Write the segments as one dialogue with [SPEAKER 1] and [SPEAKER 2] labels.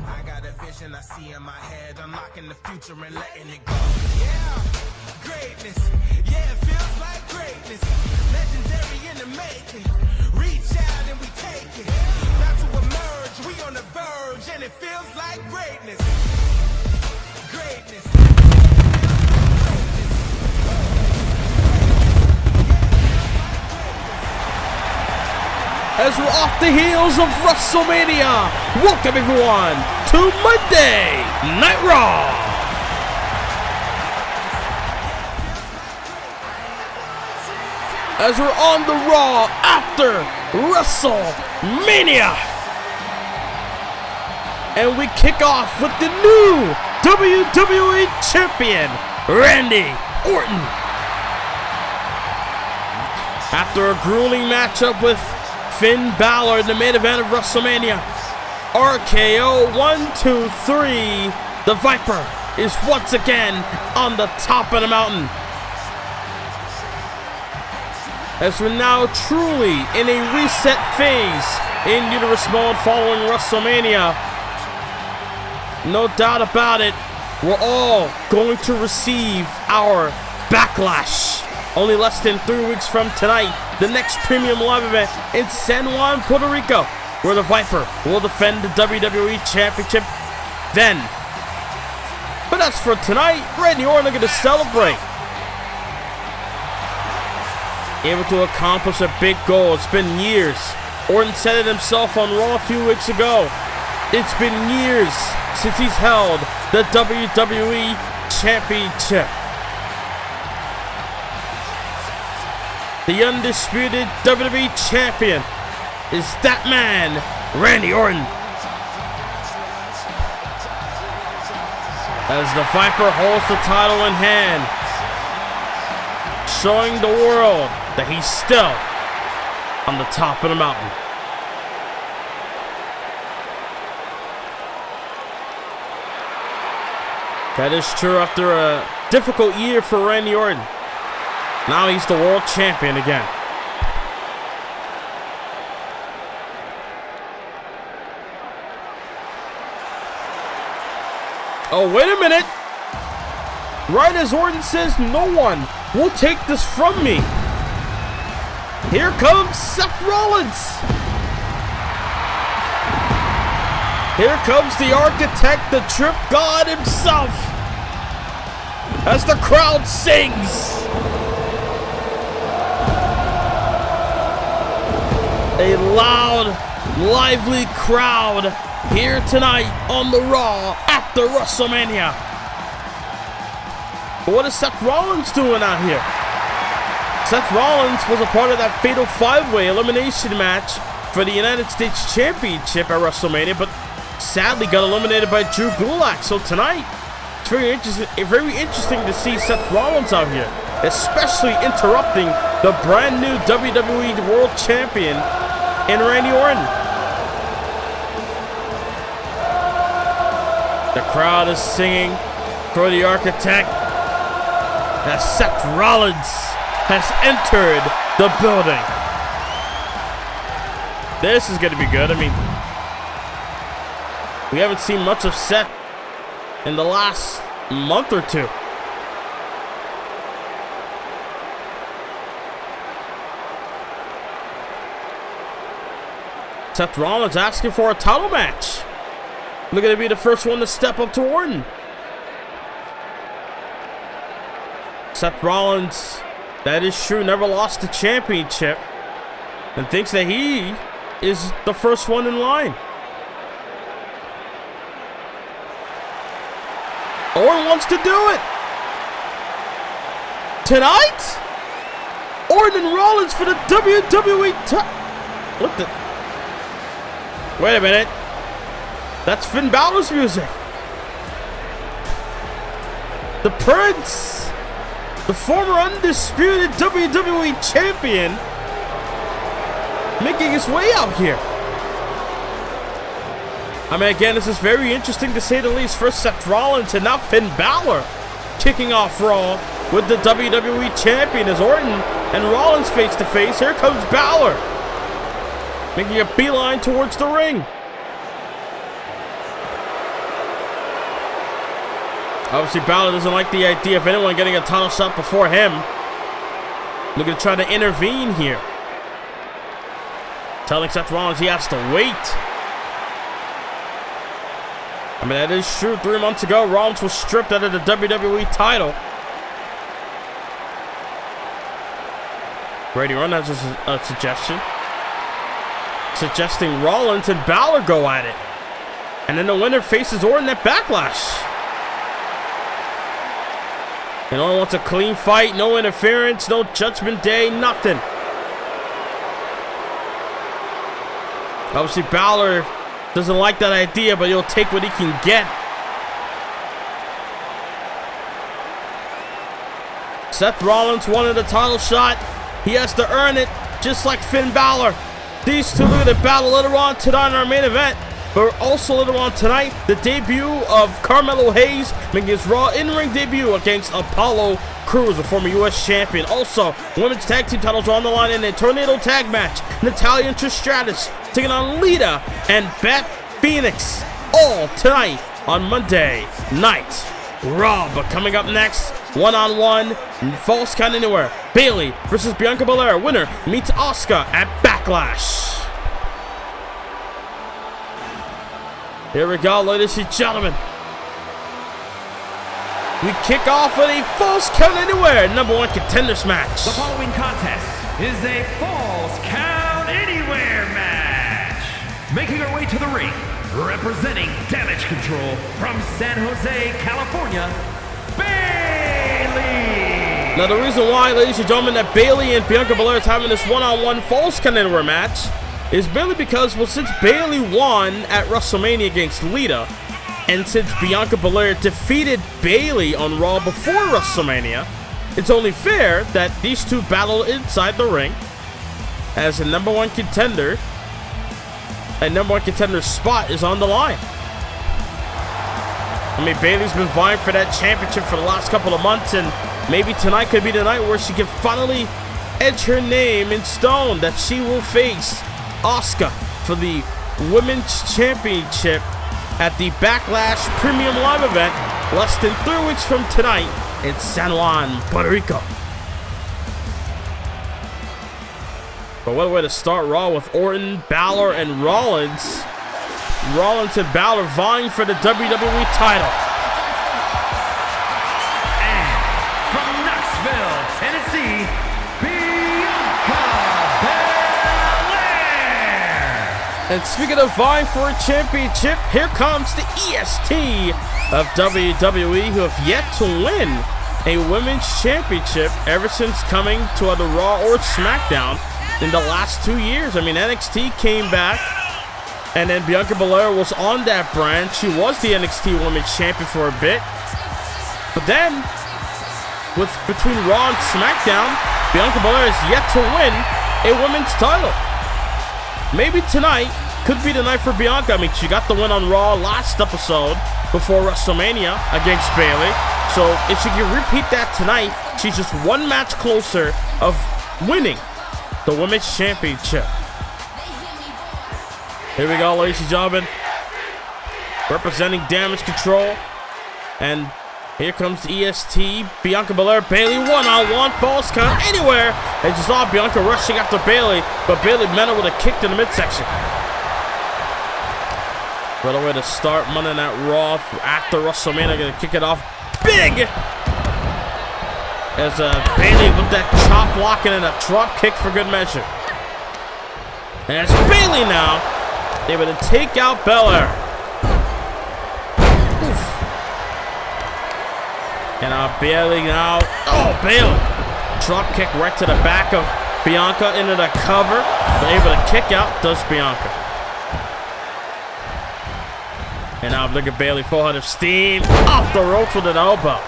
[SPEAKER 1] I got a vision I see in my head, unlocking the future and letting it go. Yeah, greatness. Yeah, it feels like greatness. Legendary in the making. Reach out and we take it. About to emerge, we on the verge, and it feels like greatness. Greatness.
[SPEAKER 2] As we're off the heels of WrestleMania, welcome everyone to Monday Night Raw. As we're on the Raw after WrestleMania. And we kick off with the new WWE Champion, Randy Orton. After a grueling matchup with Finn Balor in the main event of WrestleMania, RKO 1, 2, 3, the Viper is once again on the top of the mountain. As we're now truly in a reset phase in Uterus mode following WrestleMania. No doubt about it, we're all going to receive our Backlash. Only less than 3 weeks from tonight, the next premium live event in San Juan, Puerto Rico, where the Viper will defend the WWE Championship then. But as for tonight, Randy Orton are going to celebrate. Able to accomplish a big goal. It's been years. Orton said it himself on Raw a few weeks ago. It's been years since he's held the WWE Championship. The undisputed WWE Champion is that man, Randy Orton. As the Viper holds the title in hand, showing the world that he's still on the top of the mountain. That is true after a difficult year for Randy Orton. Now he's the world champion again. Oh, wait a minute. Right as Orton says, no one will take this from me. Here comes Seth Rollins. Here comes the architect, the trip god himself. As the crowd sings. A loud, lively crowd here tonight on the Raw after WrestleMania. But what is Seth Rollins doing out here? Seth Rollins was a part of that fatal 5-way elimination match for the United States Championship at WrestleMania, but sadly got eliminated by Drew Gulak. So tonight, it's very interesting to see Seth Rollins out here, especially interrupting the brand new WWE World Champion in Randy Orton. The crowd is singing for the architect as Seth Rollins has entered the building. This is going to be good. I mean, we haven't seen much of Seth in the last month or two. Seth Rollins asking for a title match. Looking to be the first one to step up to Orton. Seth Rollins, that is true, never lost the championship and thinks that he is the first one in line. Orton wants to do it. Tonight? Orton and Rollins for the WWE title. Look at. Wait a minute. That's Finn Balor's music. The Prince, the former undisputed WWE Champion, making his way out here. I mean, again, this is very interesting to say the least. First Seth Rollins and now Finn Balor kicking off Raw with the WWE Champion as Orton and Rollins face to face. Here comes Balor, making a beeline towards the ring. Obviously, Balor doesn't like the idea of anyone getting a title shot before him. Looking to try to intervene here. Telling Seth Rollins he has to wait. I mean, that is true. 3 months ago, Rollins was stripped out of the WWE title. Brady Run has a suggestion. Suggesting Rollins and Balor go at it. And then the winner faces Orton at Backlash. And Orton wants a clean fight, no interference, no Judgment Day, nothing. Obviously, Balor doesn't like that idea, but he'll take what he can get. Seth Rollins wanted a title shot. He has to earn it, just like Finn Balor. These two look at the battle later on tonight in our main event. But also later on tonight, the debut of Carmelo Hayes making his Raw in-ring debut against Apollo Crews, a former U.S. champion. Also, women's tag team titles are on the line in a tornado tag match. Natalya and Trish Stratus taking on Lita and Beth Phoenix. All tonight on Monday Night Raw. But coming up next, one-on-one, Falls Count Anywhere. Bayley versus Bianca Belair. Winner meets Asuka at Backlash. Here we go, ladies and gentlemen. We kick off with a Falls Count Anywhere #1 contenders match.
[SPEAKER 3] The following contest is a Falls Count Anywhere match. Making her way to the ring, representing Damage Control from San Jose, California, Bayley.
[SPEAKER 2] Now the reason why, ladies and gentlemen, that Bayley and Bianca Belair is having this one-on-one Falls Count Anywhere match is merely because, well, since Bayley won at WrestleMania against Lita, and since Bianca Belair defeated Bayley on Raw before WrestleMania, it's only fair that these two battle inside the ring as a #1 contender. And #1 contender spot is on the line. I mean, Bayley's been vying for that championship for the last couple of months, and maybe tonight could be the night where she can finally etch her name in stone that she will face Asuka for the Women's Championship at the Backlash Premium Live event less than 3 weeks from tonight in San Juan, Puerto Rico. But what a way to start Raw with Orton, Balor, and Rollins. Rollins and Balor vying for the WWE title.
[SPEAKER 3] And from Knoxville, Tennessee, Bianca Belair.
[SPEAKER 2] And speaking of vying for a championship, here comes the EST of WWE, who have yet to win a women's championship ever since coming to either Raw or SmackDown in the last 2 years. I mean, NXT came back, and then Bianca Belair was on that brand. She was the NXT Women's Champion for a bit. But then, between Raw and SmackDown, Bianca Belair has yet to win a women's title. Maybe tonight could be the night for Bianca. I mean, she got the win on Raw last episode before WrestleMania against Bayley. So if she can repeat that tonight, she's just one match closer of winning the Women's Championship. Here we go, ladies and gentlemen. Representing Damage Control. And here comes the EST. Bianca Belair, Bayley, one-on-one, Falls Count Anywhere. And you saw Bianca rushing after Bayley, but Bayley met her with a kick to the midsection. What a way to start Monday Night Raw after WrestleMania. Gonna kick it off big as Bayley with that chop block and then a drop kick for good measure. And it's Bayley now able to take out Belair. Oof. And Bayley now. Oh, Bayley. Drop kick right to the back of Bianca into the cover. But able to kick out does Bianca. And now look at Bayley, full head of steam. Off the ropes with an elbow.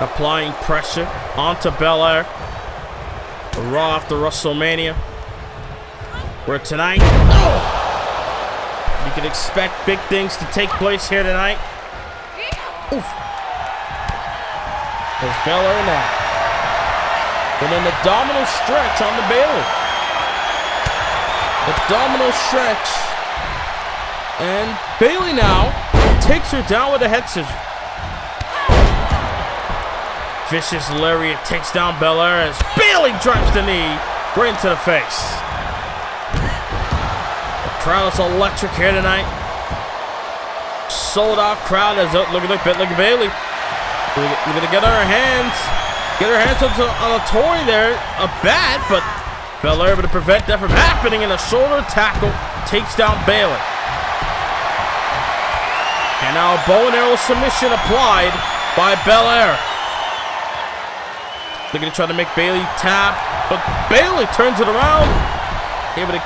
[SPEAKER 2] Applying pressure onto Belair. Raw after WrestleMania. Where tonight, you can expect big things to take place here tonight. Oof. There's Belair now. And then the abdominal stretch on the Bayley. Abdominal stretch. And Bayley now takes her down with a head scissors. vicious lariat takes down Belair as Bayley drives the knee right into the face. The crowd is electric here tonight. Sold out crowd as look at Bayley. We're gonna get her hands on a toy there, a bat, but Belair able to prevent that from happening, and a shoulder tackle takes down Bayley. And now a bow and arrow submission applied by Belair. They're gonna try to make Bayley tap, but Bayley turns it around. Able to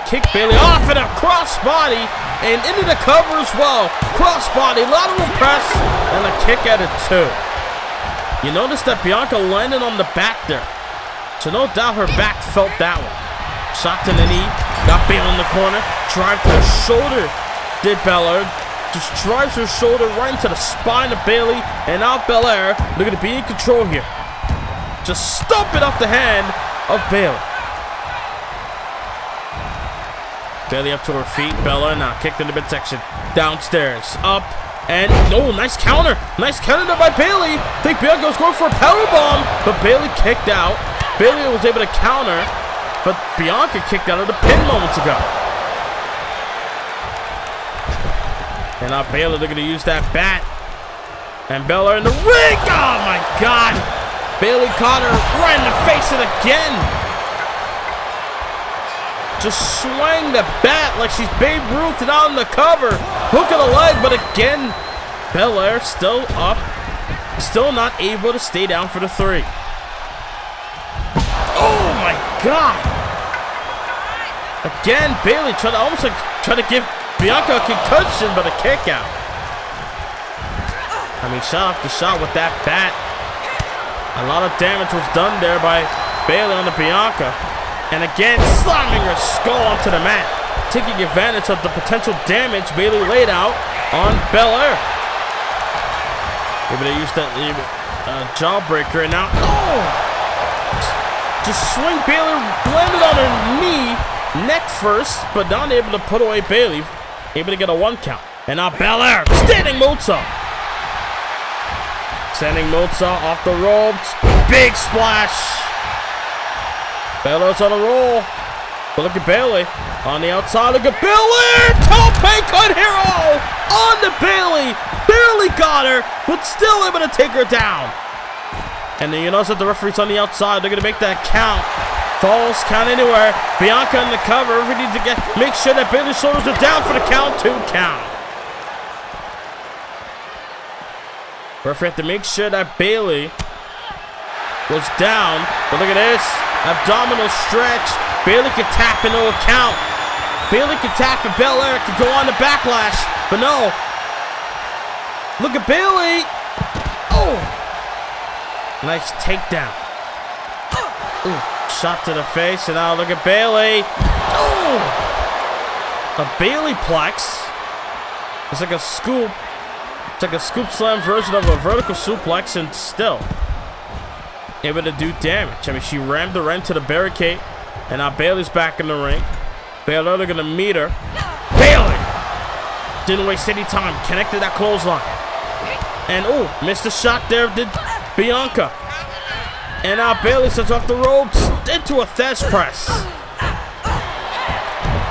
[SPEAKER 2] kick Bayley off in a crossbody and into the cover as well. Crossbody, lateral press, and a kick at it too. You notice that Bianca landed on the back there, so no doubt her back felt that one. Shot to the knee, got Bayley in the corner, drive to the shoulder. Did Belair. Just drives her shoulder right into the spine of Bayley, and now Belair looking to be in control here. Just stomping up the hand of Bayley. Bayley up to her feet. Belair now kicked in the midsection. Downstairs, up, and oh, nice counter. Nice counter there by Bayley. I think Bianca was going for a powerbomb, but Bayley kicked out. Bayley was able to counter, but Bianca kicked out of the pin moments ago. And now Bayley looking to use that bat. And Belair in the ring. Oh my God. Bayley caught her right in the face and again. Just swang the bat like she's Babe Ruth and out on the cover. Hook of the leg, but again, Belair still up. Still not able to stay down for the 3. Oh my God. Again, Bayley trying to give Bianca a concussion, but a kick out. I mean, shot after shot with that bat. A lot of damage was done there by Bayley on the Bianca. And again, slamming her skull onto the mat, taking advantage of the potential damage Bayley laid out on Belair. Able to use that jawbreaker, and now, oh! Just swing Bayley, landed on her knee, neck first, but not able to put away Bayley. Able to get a 1 count. And now Belair, standing moonsault. Standing moonsault off the ropes. Big splash. Belair's on a roll. But look at Bayley on the outside. Look at Bayley. Tope cut hero on to Bayley. Barely got her, but still able to take her down. And then you notice that the referee's on the outside. They're going to make that count. Falls, count anywhere. Bianca in the cover. We need to make sure that Bayley's shoulders are down for the count. 2 count. Referee had to make sure that Bayley was down. But look at this. Abdominal stretch. Bayley can tap into a count. Bayley can tap and Belair can go on the backlash. But no. Look at Bayley. Oh. Nice takedown. Ooh. Shot to the face, and now look at Bayley. Oh! A Bayley plex. It's like a scoop. It's like a scoop slam version of a vertical suplex, and still able to do damage. I mean, she rammed her into the barricade, and now Bayley's back in the ring. Baylor, they're gonna meet her. Bayley didn't waste any time. Connected that clothesline, and oh, missed a shot there. Did Bianca. And now Bayley sets off the ropes into a Thez press.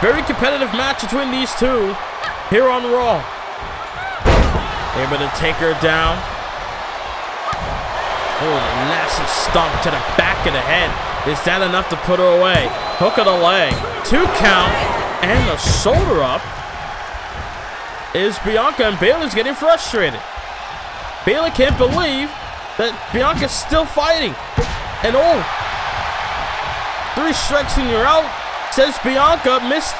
[SPEAKER 2] Very competitive match between these two here on Raw. Able to take her down. Oh, a nasty stomp to the back of the head. Is that enough to put her away? Hook of the leg. 2 count. And the shoulder up. Is Bianca, and Bayley's getting frustrated. Bayley can't believe that Bianca's still fighting. And oh, 3 strikes and you're out. Says Bianca missed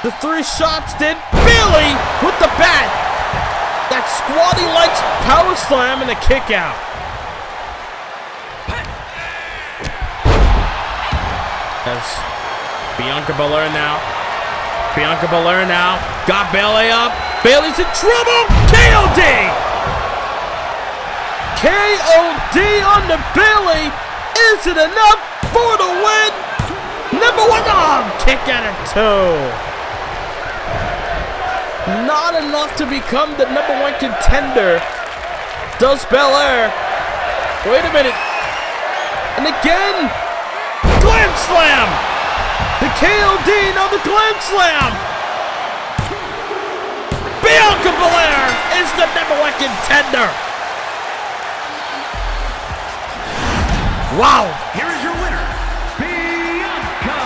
[SPEAKER 2] the 3 shots. Did Bayley with the bat. That squatty likes power slam and a kick out. As Bianca Belair now. Bianca Belair now. Got Bayley up. Bayley's in trouble. KOD. KOD on the Bayley. Is it enough for the win? Number 1 arm. Kick at it 2. Not enough to become the number 1 contender. Does Belair. Wait a minute. And again. Glam slam. The KOD, now the glam slam. Bianca Belair is the #1 contender. Wow.
[SPEAKER 3] Here is your winner, Bianca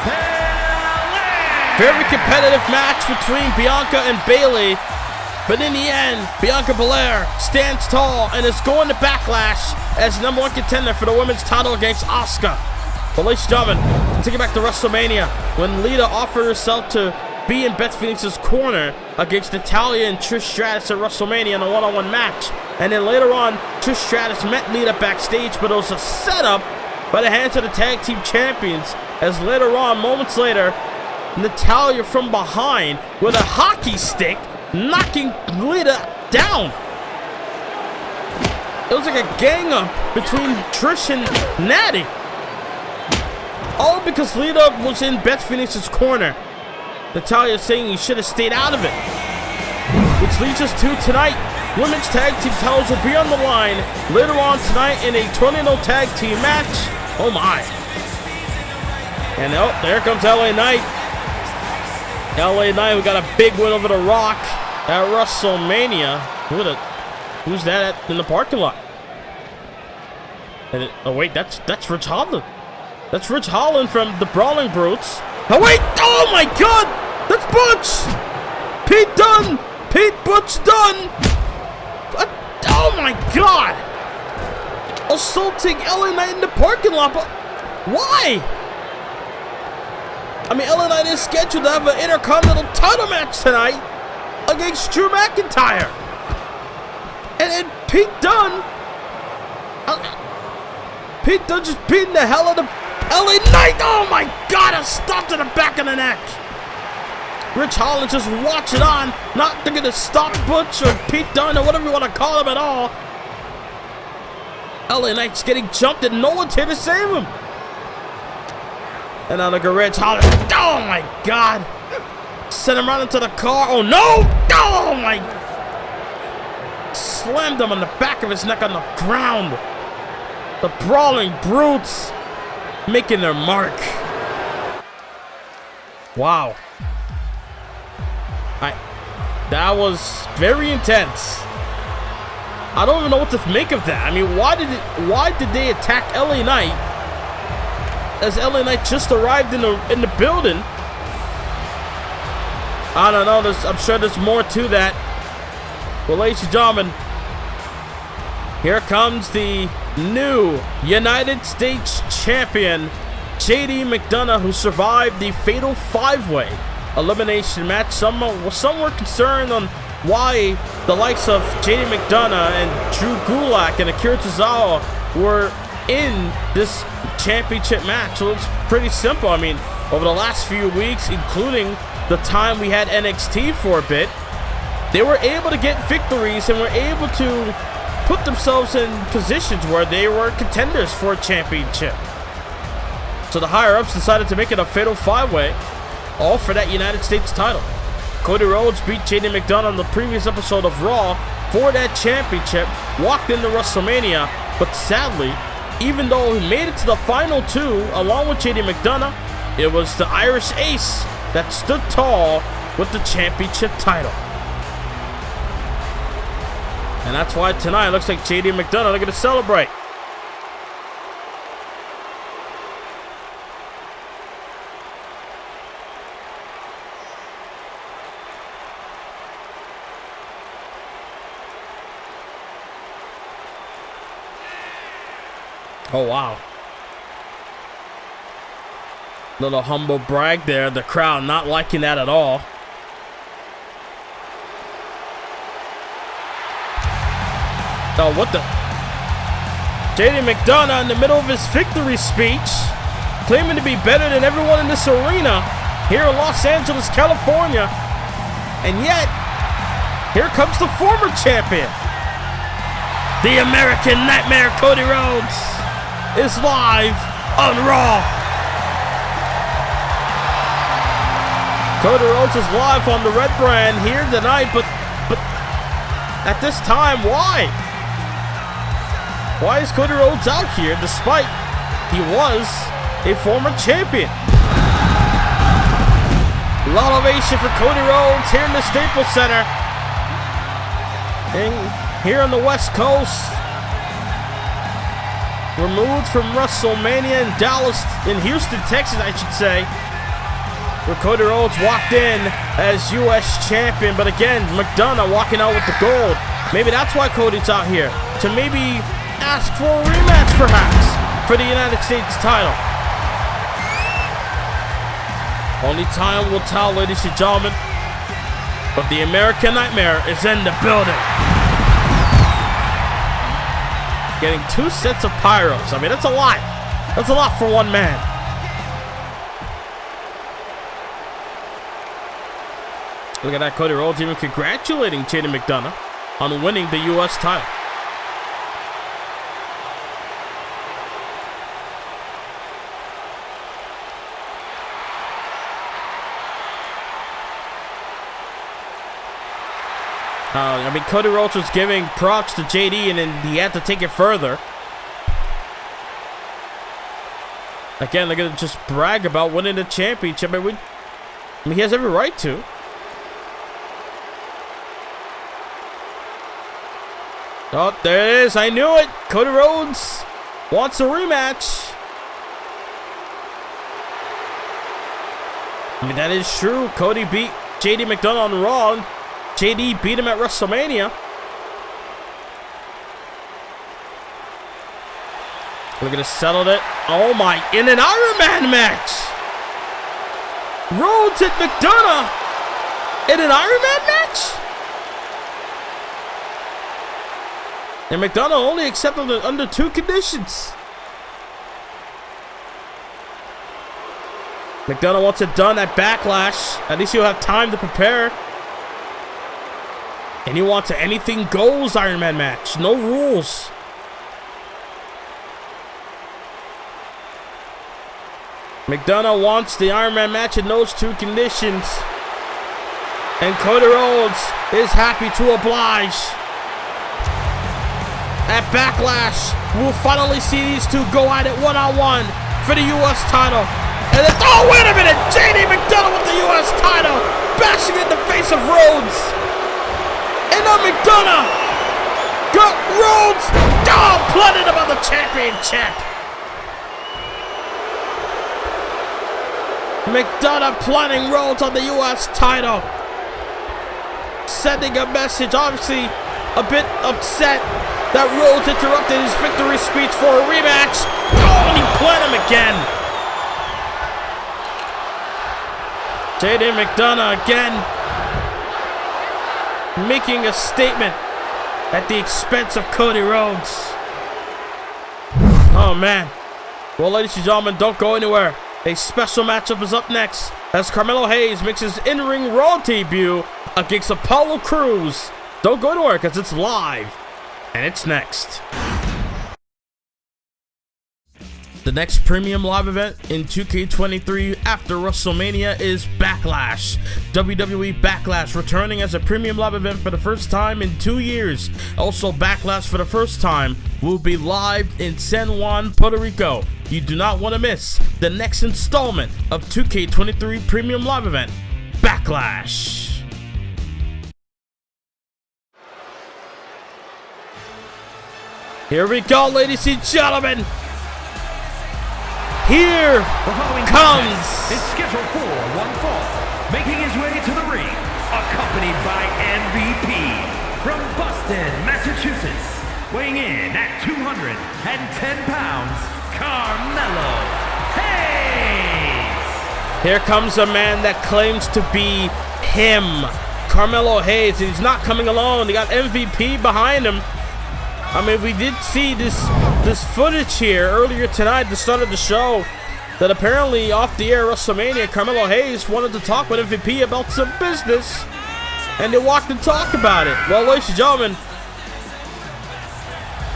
[SPEAKER 3] Belair.
[SPEAKER 2] Very competitive match between Bianca and Bayley. But in the end, Bianca Belair stands tall and is going to Backlash as #1 contender for the women's title against Asuka. But ladies and gentlemen, take it back to WrestleMania when Lita offered herself to be in Beth Phoenix's corner against Natalya and Trish Stratus at WrestleMania in a one-on-one match. And then later on, Trish Stratus met Lita backstage, but it was a setup by the hands of the tag team champions, as later on, moments later, Natalya from behind with a hockey stick knocking Lita down. It was like a gang up between Trish and Natty. All because Lita was in Beth Phoenix's corner. Natalya saying you should have stayed out of it. Which leads us to tonight. Women's tag team titles will be on the line later on tonight in a tornado tag team match. Oh my. And oh, there comes LA Knight. LA Knight, we got a big win over The Rock at WrestleMania. Who's that in the parking lot? And oh wait, that's Rich Holland. That's Rich Holland from the Brawling Brutes. Oh wait! Oh my God! That's Butch! Pete Dunne! Pete Butch Dunne! Oh my God! Assaulting LA Knight in the parking lot, but why? I mean, LA Knight is scheduled to have an Intercontinental title match tonight against Drew McIntyre. And Pete Dunne... Pete Dunne just beating the hell out of LA Knight. Oh my God, a stop to the back of the neck. Rich Holland just watching on, not thinking to stop Butch or Pete Dunne or whatever you want to call him at all. LA Knight's getting jumped and no one's here to save him. And now look at Rich Holland. Oh my God. Sent him right into the car. Oh no. Oh my. Slammed him on the back of his neck on the ground. The Brawling Brutes making their mark. Wow. That was very intense. I don't even know what to make of that. I mean, why did they attack LA Knight as LA Knight just arrived in the building? I don't know. I'm sure there's more to that. Well, ladies and gentlemen, here comes the new United States Champion, JD McDonough, who survived the Fatal 5-Way elimination match. Some were concerned on why the likes of JD McDonough and Drew Gulak and Akira Tozawa were in this championship match. So it's pretty simple. I mean, over the last few weeks, including the time we had NXT for a bit, they were able to get victories and were able to put themselves in positions where they were contenders for a championship. So the higher-ups decided to make it a Fatal 5-Way, all for that United States title. Cody Rhodes beat JD McDonough on the previous episode of Raw for that championship, walked into WrestleMania, but sadly, even though he made it to the final two along with JD McDonough, it was the Irish Ace that stood tall with the championship title. And that's why tonight it looks like JD McDonough are going to celebrate. Oh, wow. Little humble brag there. The crowd not liking that at all. Oh, what the? JD McDonough in the middle of his victory speech, claiming to be better than everyone in this arena here in Los Angeles, California. And yet, here comes the former champion. The American Nightmare, Cody Rhodes, is live on Raw. Cody Rhodes is live on the Red Brand here tonight, but at this time, why? Why is Cody Rhodes out here despite he was a former champion? A lot of ovation for Cody Rhodes here in the Staples Center. And here on the West Coast, removed from WrestleMania in Dallas, in Houston, Texas, I should say, where Cody Rhodes walked in as U.S. champion. But again, McDonough walking out with the gold. Maybe that's why Cody's out here, to maybe ask for a rematch, perhaps, for the United States title. Only time will tell, ladies and gentlemen. But the American Nightmare is in the building. Getting 2 sets of pyros. I mean, that's a lot. That's a lot for one man. Look at that, Cody Rhodes even congratulating JD McDonough on winning the U.S. title. I mean, Cody Rhodes was giving props to JD, and then he had to take it further. Again, they're going to just brag about winning the championship. I mean, he has every right to. Oh, there it is. I knew it. Cody Rhodes wants a rematch. I mean, that is true. Cody beat JD McDonough on Raw. JD beat him at WrestleMania. We're going to settle it. Oh my, in an Iron Man match. Rhodes and McDonough in an Iron Man match? And McDonough only accepted it under 2 conditions. McDonough wants it done at Backlash. At least he'll have time to prepare. And he wants an anything goes Iron Man match. No rules. McDonough wants the Iron Man match in those 2 conditions. And Cody Rhodes is happy to oblige. At Backlash, we'll finally see these 2 go at it one-on-one for the U.S. title. And then, oh, wait a minute! JD McDonough with the U.S. title, bashing in the face of Rhodes. And now McDonough got Rhodes planted him on the championship. McDonough planting Rhodes on the U.S. title. Sending a message, obviously a bit upset that Rhodes interrupted his victory speech for a rematch. Oh, and he planted him again. JD McDonough again making a statement at the expense of Cody Rhodes. Oh, man. Well, ladies and gentlemen, don't go anywhere. A special matchup is up next as Carmelo Hayes makes his in-ring Raw debut against Apollo Crews. Don't go anywhere because it's live, and it's next. The next premium live event in 2K23 after WrestleMania is Backlash. WWE Backlash returning as a premium live event for the first time in 2 years. Also, Backlash for the first time will be live in San Juan, Puerto Rico. You do not want to miss the next installment of 2K23 premium live event, Backlash. Here we go, ladies and gentlemen. Here comes.
[SPEAKER 3] It's scheduled for one fall, making his way to the ring, accompanied by MVP from Boston, Massachusetts, weighing in at 210 pounds, Carmelo Hayes.
[SPEAKER 2] Here comes a man that claims to be him, Carmelo Hayes, and he's not coming alone. They got MVP behind him. I mean, we did see this footage here earlier tonight, the start of the show, that apparently off the air WrestleMania, Carmelo Hayes wanted to talk with MVP about some business, and they walked and talked about it. Well, ladies and gentlemen,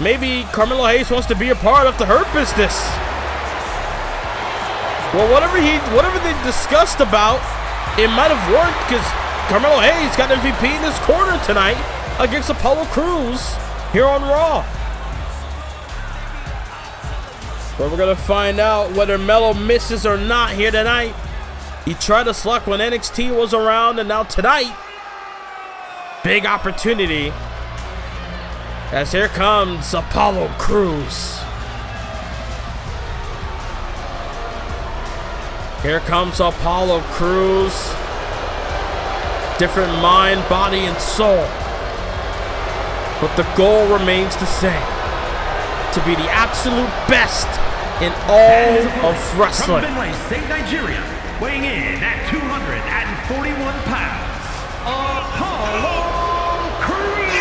[SPEAKER 2] maybe Carmelo Hayes wants to be a part of the Hurt Business. Well, whatever they discussed about, it might have worked because Carmelo Hayes got MVP in his corner tonight against Apollo Crews here on Raw. But we're going to find out whether Melo misses or not here tonight. He tried his luck when NXT was around, and now tonight, big opportunity. As here comes Apollo Crews. Here comes Apollo Crews. Different mind, body, and soul. But the goal remains the same. To be the absolute best in all of wrestling.
[SPEAKER 3] From Benue State, Nigeria, weighing in at 241 pounds, Apollo Crews.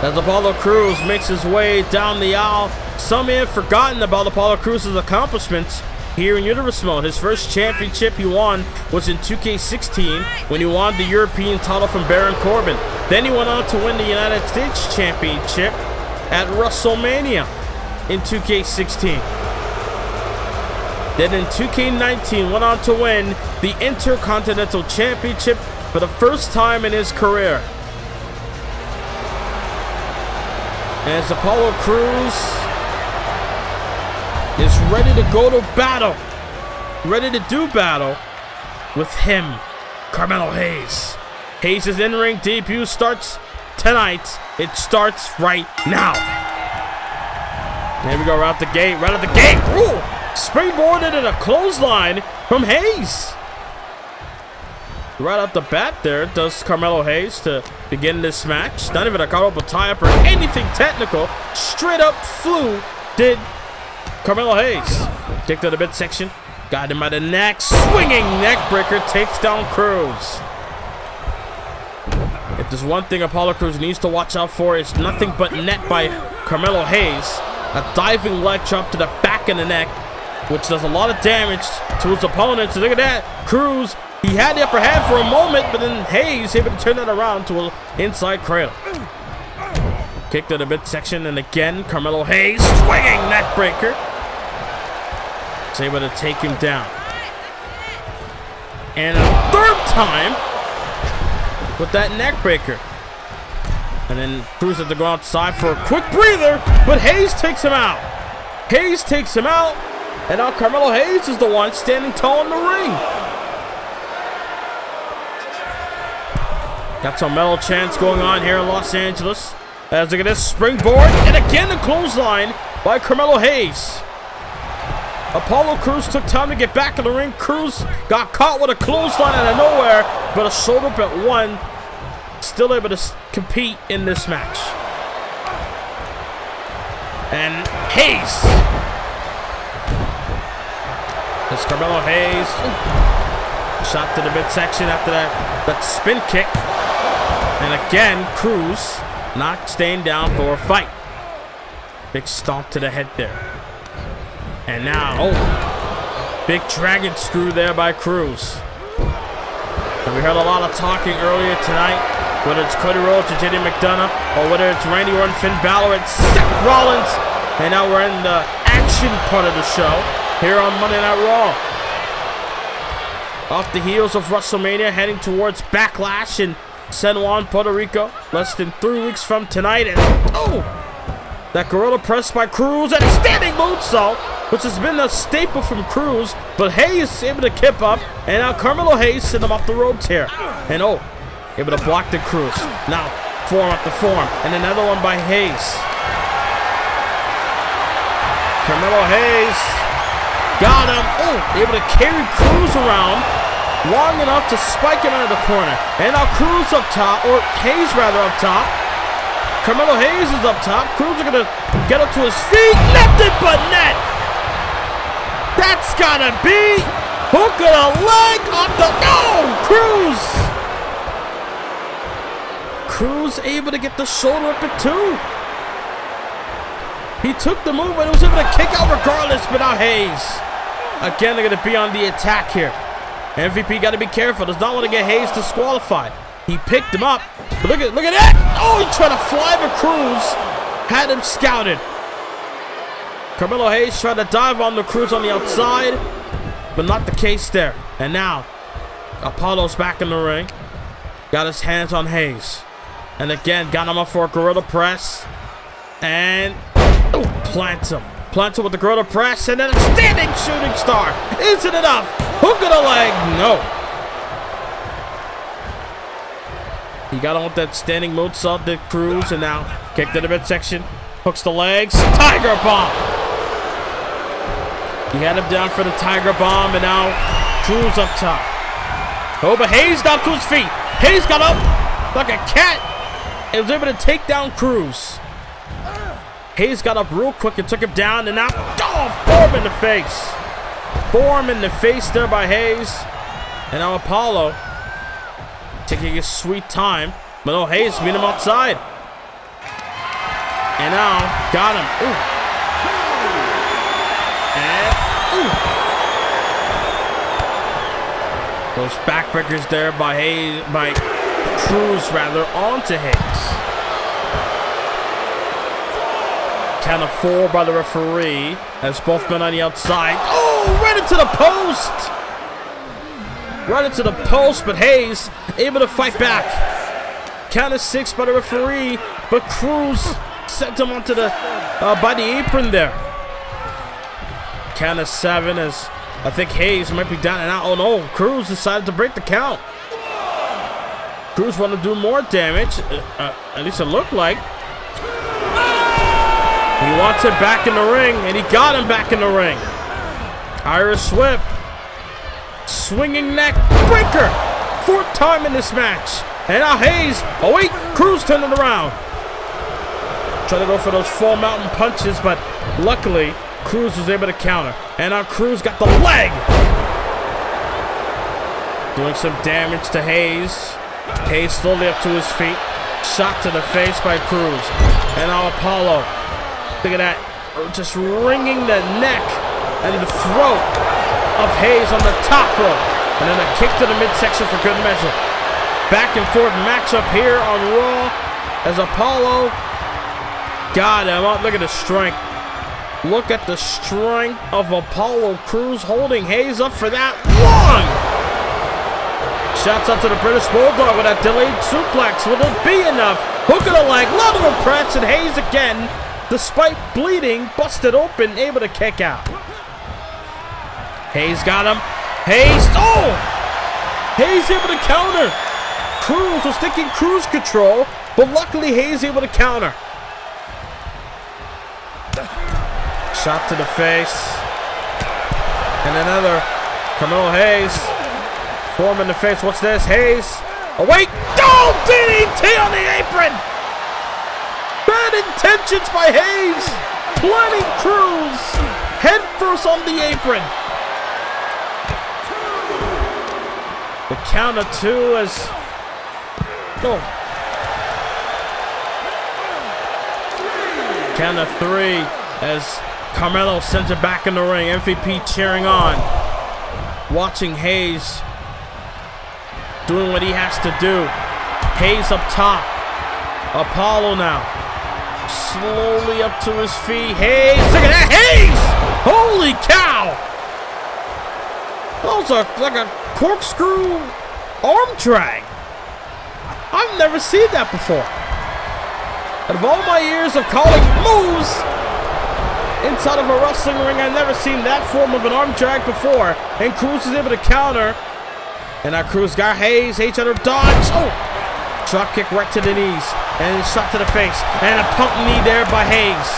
[SPEAKER 2] As Apollo Crews makes his way down the aisle, some may have forgotten about Apollo Crews' accomplishments here in Universe Mode. His first championship he won was in 2K16 when he won the European title from Baron Corbin. Then he went on to win the United States Championship at WrestleMania in 2K16. Then in 2K19 went on to win the Intercontinental Championship for the first time in his career. As Apollo Crews is ready to go to battle, ready to do battle with him, Carmelo Hayes. Hayes' in-ring debut starts tonight. It starts right now. There we go, right out the gate, right out the gate. Ooh, springboarded in a clothesline from Hayes. Right out the bat there does Carmelo Hayes to begin this match. Not even a call-up, a tie-up, or anything technical. Straight up flew did Carmelo Hayes. Kick to the midsection. Got him by the neck. Swinging neck breaker takes down Crews. If there's one thing Apollo Crews needs to watch out for, it's nothing but net by Carmelo Hayes. A diving leg drop to the back of the neck, which does a lot of damage to his opponent. So look at that. Crews, he had the upper hand for a moment, but then Hayes able to turn that around to an inside cradle. Kick to the midsection, and again, Carmelo Hayes swinging neck breaker. Is able to take him down. And a third time with that neck breaker. And then Crews had to go outside for a quick breather, but Hayes takes him out. Hayes takes him out, and now Carmelo Hayes is the one standing tall in the ring. Got some Melo chants going on here in Los Angeles. As look at this springboard, and again a clothesline by Carmelo Hayes. Apollo Crews took time to get back in the ring. Crews got caught with a clothesline out of nowhere, but a shoulder up at one. Still able to compete in this match. And Hayes. There's Carmelo Hayes. Shot to the midsection after that spin kick. And again, Crews not staying down for a fight. Big stomp to the head there. And now, big dragon screw there by Crews. And we heard a lot of talking earlier tonight, whether it's Cody Rhodes or JD McDonough, or whether it's Randy Orton, Finn Balor, it's Seth Rollins. And now we're in the action part of the show here on Monday Night Raw. Off the heels of WrestleMania, heading towards Backlash in San Juan, Puerto Rico, less than 3 weeks from tonight. And that gorilla press by Crews and a standing moonsault, which has been a staple from Crews, but Hayes is able to kip up, and now Carmelo Hayes sent him off the ropes here. And able to block the Crews. Now, form after form, and another one by Hayes. Carmelo Hayes got him. Able to carry Crews around long enough to spike him out of the corner. And now Crews up top, or Hayes rather up top. Carmelo Hayes is up top. Crews are going to get up to his feet. Nothing but net. That's got to be hook of the leg off the... Crews! Crews able to get the shoulder up at two. He took the move and was able to kick out regardless, but now Hayes. Again, they're going to be on the attack here. MVP got to be careful. Does not want to get Hayes disqualified. He picked him up. But look at that. He tried to fly to Crews. Had him scouted. Carmelo Hayes tried to dive on the Crews on the outside, but not the case there. And now, Apollo's back in the ring. Got his hands on Hayes. And again, got him up for a gorilla press. And plants him Planted with the Gorilla Press, and then a standing shooting star. Is it enough? Hook of the leg. No. He got on with that standing moonsault, did Cruz, and now kick to the midsection. Hooks the legs. Tiger Bomb. He had him down for the Tiger Bomb, and now Cruz up top. Oh, but Hayes got to his feet. Hayes got up like a cat and was able to take down Cruz. Hayes got up real quick and took him down, and now, forearm in the face. Forearm in the face there by Hayes. And now Apollo taking his sweet time. But no, Hayes meet him outside. And now, got him. Ooh. And, ooh. Those backbreakers there by Hayes, by Cruz rather, onto Hayes. Count of 4 by the referee as both men on the outside. Oh, right into the post. Right into the post, but Hayes able to fight back. Count of 6 by the referee, but Cruz sent him onto the by the apron there. Count of 7 as I think Hayes might be down and out. Oh no, Cruz decided to break the count. Cruz wanted to do more damage, at least it looked like. He wants it back in the ring, and he got him back in the ring. Irish Whip. Swinging neck breaker. 4th time in this match. And now Hayes. Oh wait, Cruz turned it around. Trying to go for those full mountain punches, but luckily Cruz was able to counter. And now Cruz got the leg. Doing some damage to Hayes. Hayes slowly up to his feet. Shot to the face by Cruz. And now Apollo. Look at that. Just wringing the neck and the throat of Hayes on the top rope. And then a kick to the midsection for good measure. Back and forth matchup here on Raw as Apollo got him. Oh, look at the strength. Look at the strength of Apollo Crews holding Hayes up for that one. Shouts out to the British Bulldog with that delayed suplex. Will it be enough? Hook of the leg, lateral press, and Hayes again, despite bleeding, busted open, able to kick out. Hayes got him. Hayes, oh! Hayes able to counter. Cruz was thinking cruise control, but luckily Hayes able to counter. Shot to the face. And another. Carmelo Hayes. Form in the face. What's this? Hayes. Oh, wait. Oh, DDT on the apron. Bad intentions by Hayes. Planting Cruz. Head first on the apron. The count of 2 is... Oh. Count of 3 as Carmelo sends it back in the ring. MVP cheering on. Watching Hayes doing what he has to do. Hayes up top. Apollo now. Slowly up to his feet. Hayes. Look at that. Hayes! Holy cow! That was like a corkscrew arm drag. I've never seen that before. Out of all my years of calling moves inside of a wrestling ring, I've never seen that form of an arm drag before. And Cruz is able to counter. And now Cruz got Hayes. Hayes under dodge. Oh! Drop kick right to the knees. And a shot to the face. And a pump knee there by Hayes.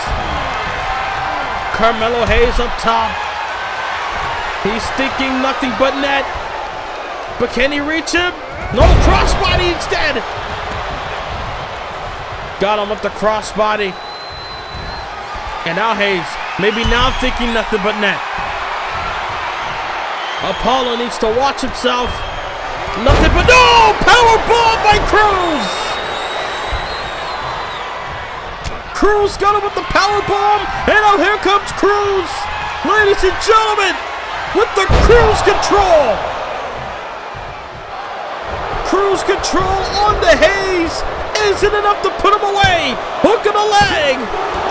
[SPEAKER 2] Carmelo Hayes up top. He's thinking nothing but net. But can he reach him? No, crossbody instead. Got him with the crossbody. And now Hayes, maybe now thinking nothing but net. Apollo needs to watch himself. Nothing but no! Power bomb by Cruz. Cruz got him with the power bomb. And now here comes Cruz. Ladies and gentlemen, with the Cruz control. Cruz control on the Hayes. Isn't enough to put him away. Hook of the leg.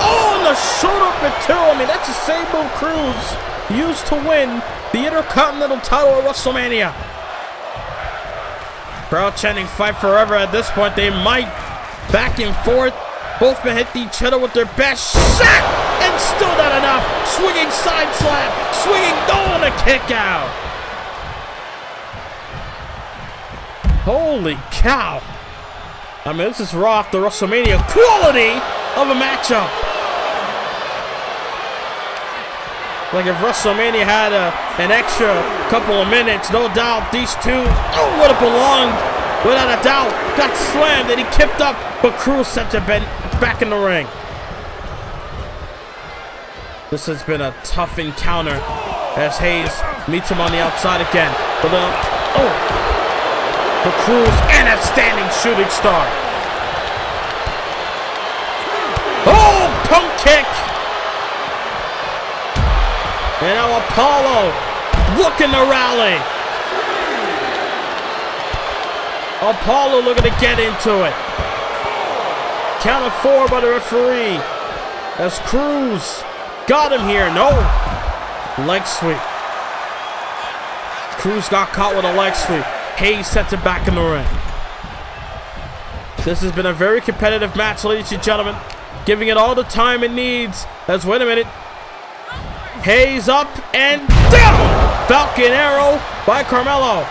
[SPEAKER 2] Oh, and the shoulder pit too. I mean, that's the same move Cruz used to win the Intercontinental title at WrestleMania. Crowd chanting fight forever at this point. They might back and forth. Both men hit each other with their best shot, and still not enough. Swinging side slam, swinging, and a kick out. Holy cow. I mean, this is raw after WrestleMania quality of a matchup. Like if WrestleMania had an extra couple of minutes, no doubt these two would have belonged. Without a doubt, got slammed and he kicked up, but Cruz sent him back in the ring. This has been a tough encounter as Hayes meets him on the outside again. But Cruz and a standing shooting star. Oh, pump kick. And now Apollo looking to rally. Apollo looking to get into it. Count of 4 by the referee. As Cruz got him here. No. Leg sweep. Cruz got caught with a leg sweep. Hayes sets it back in the ring. This has been a very competitive match, ladies and gentlemen. Giving it all the time it needs. As, wait a minute. Hayes up and down. Falcon Arrow by Carmelo.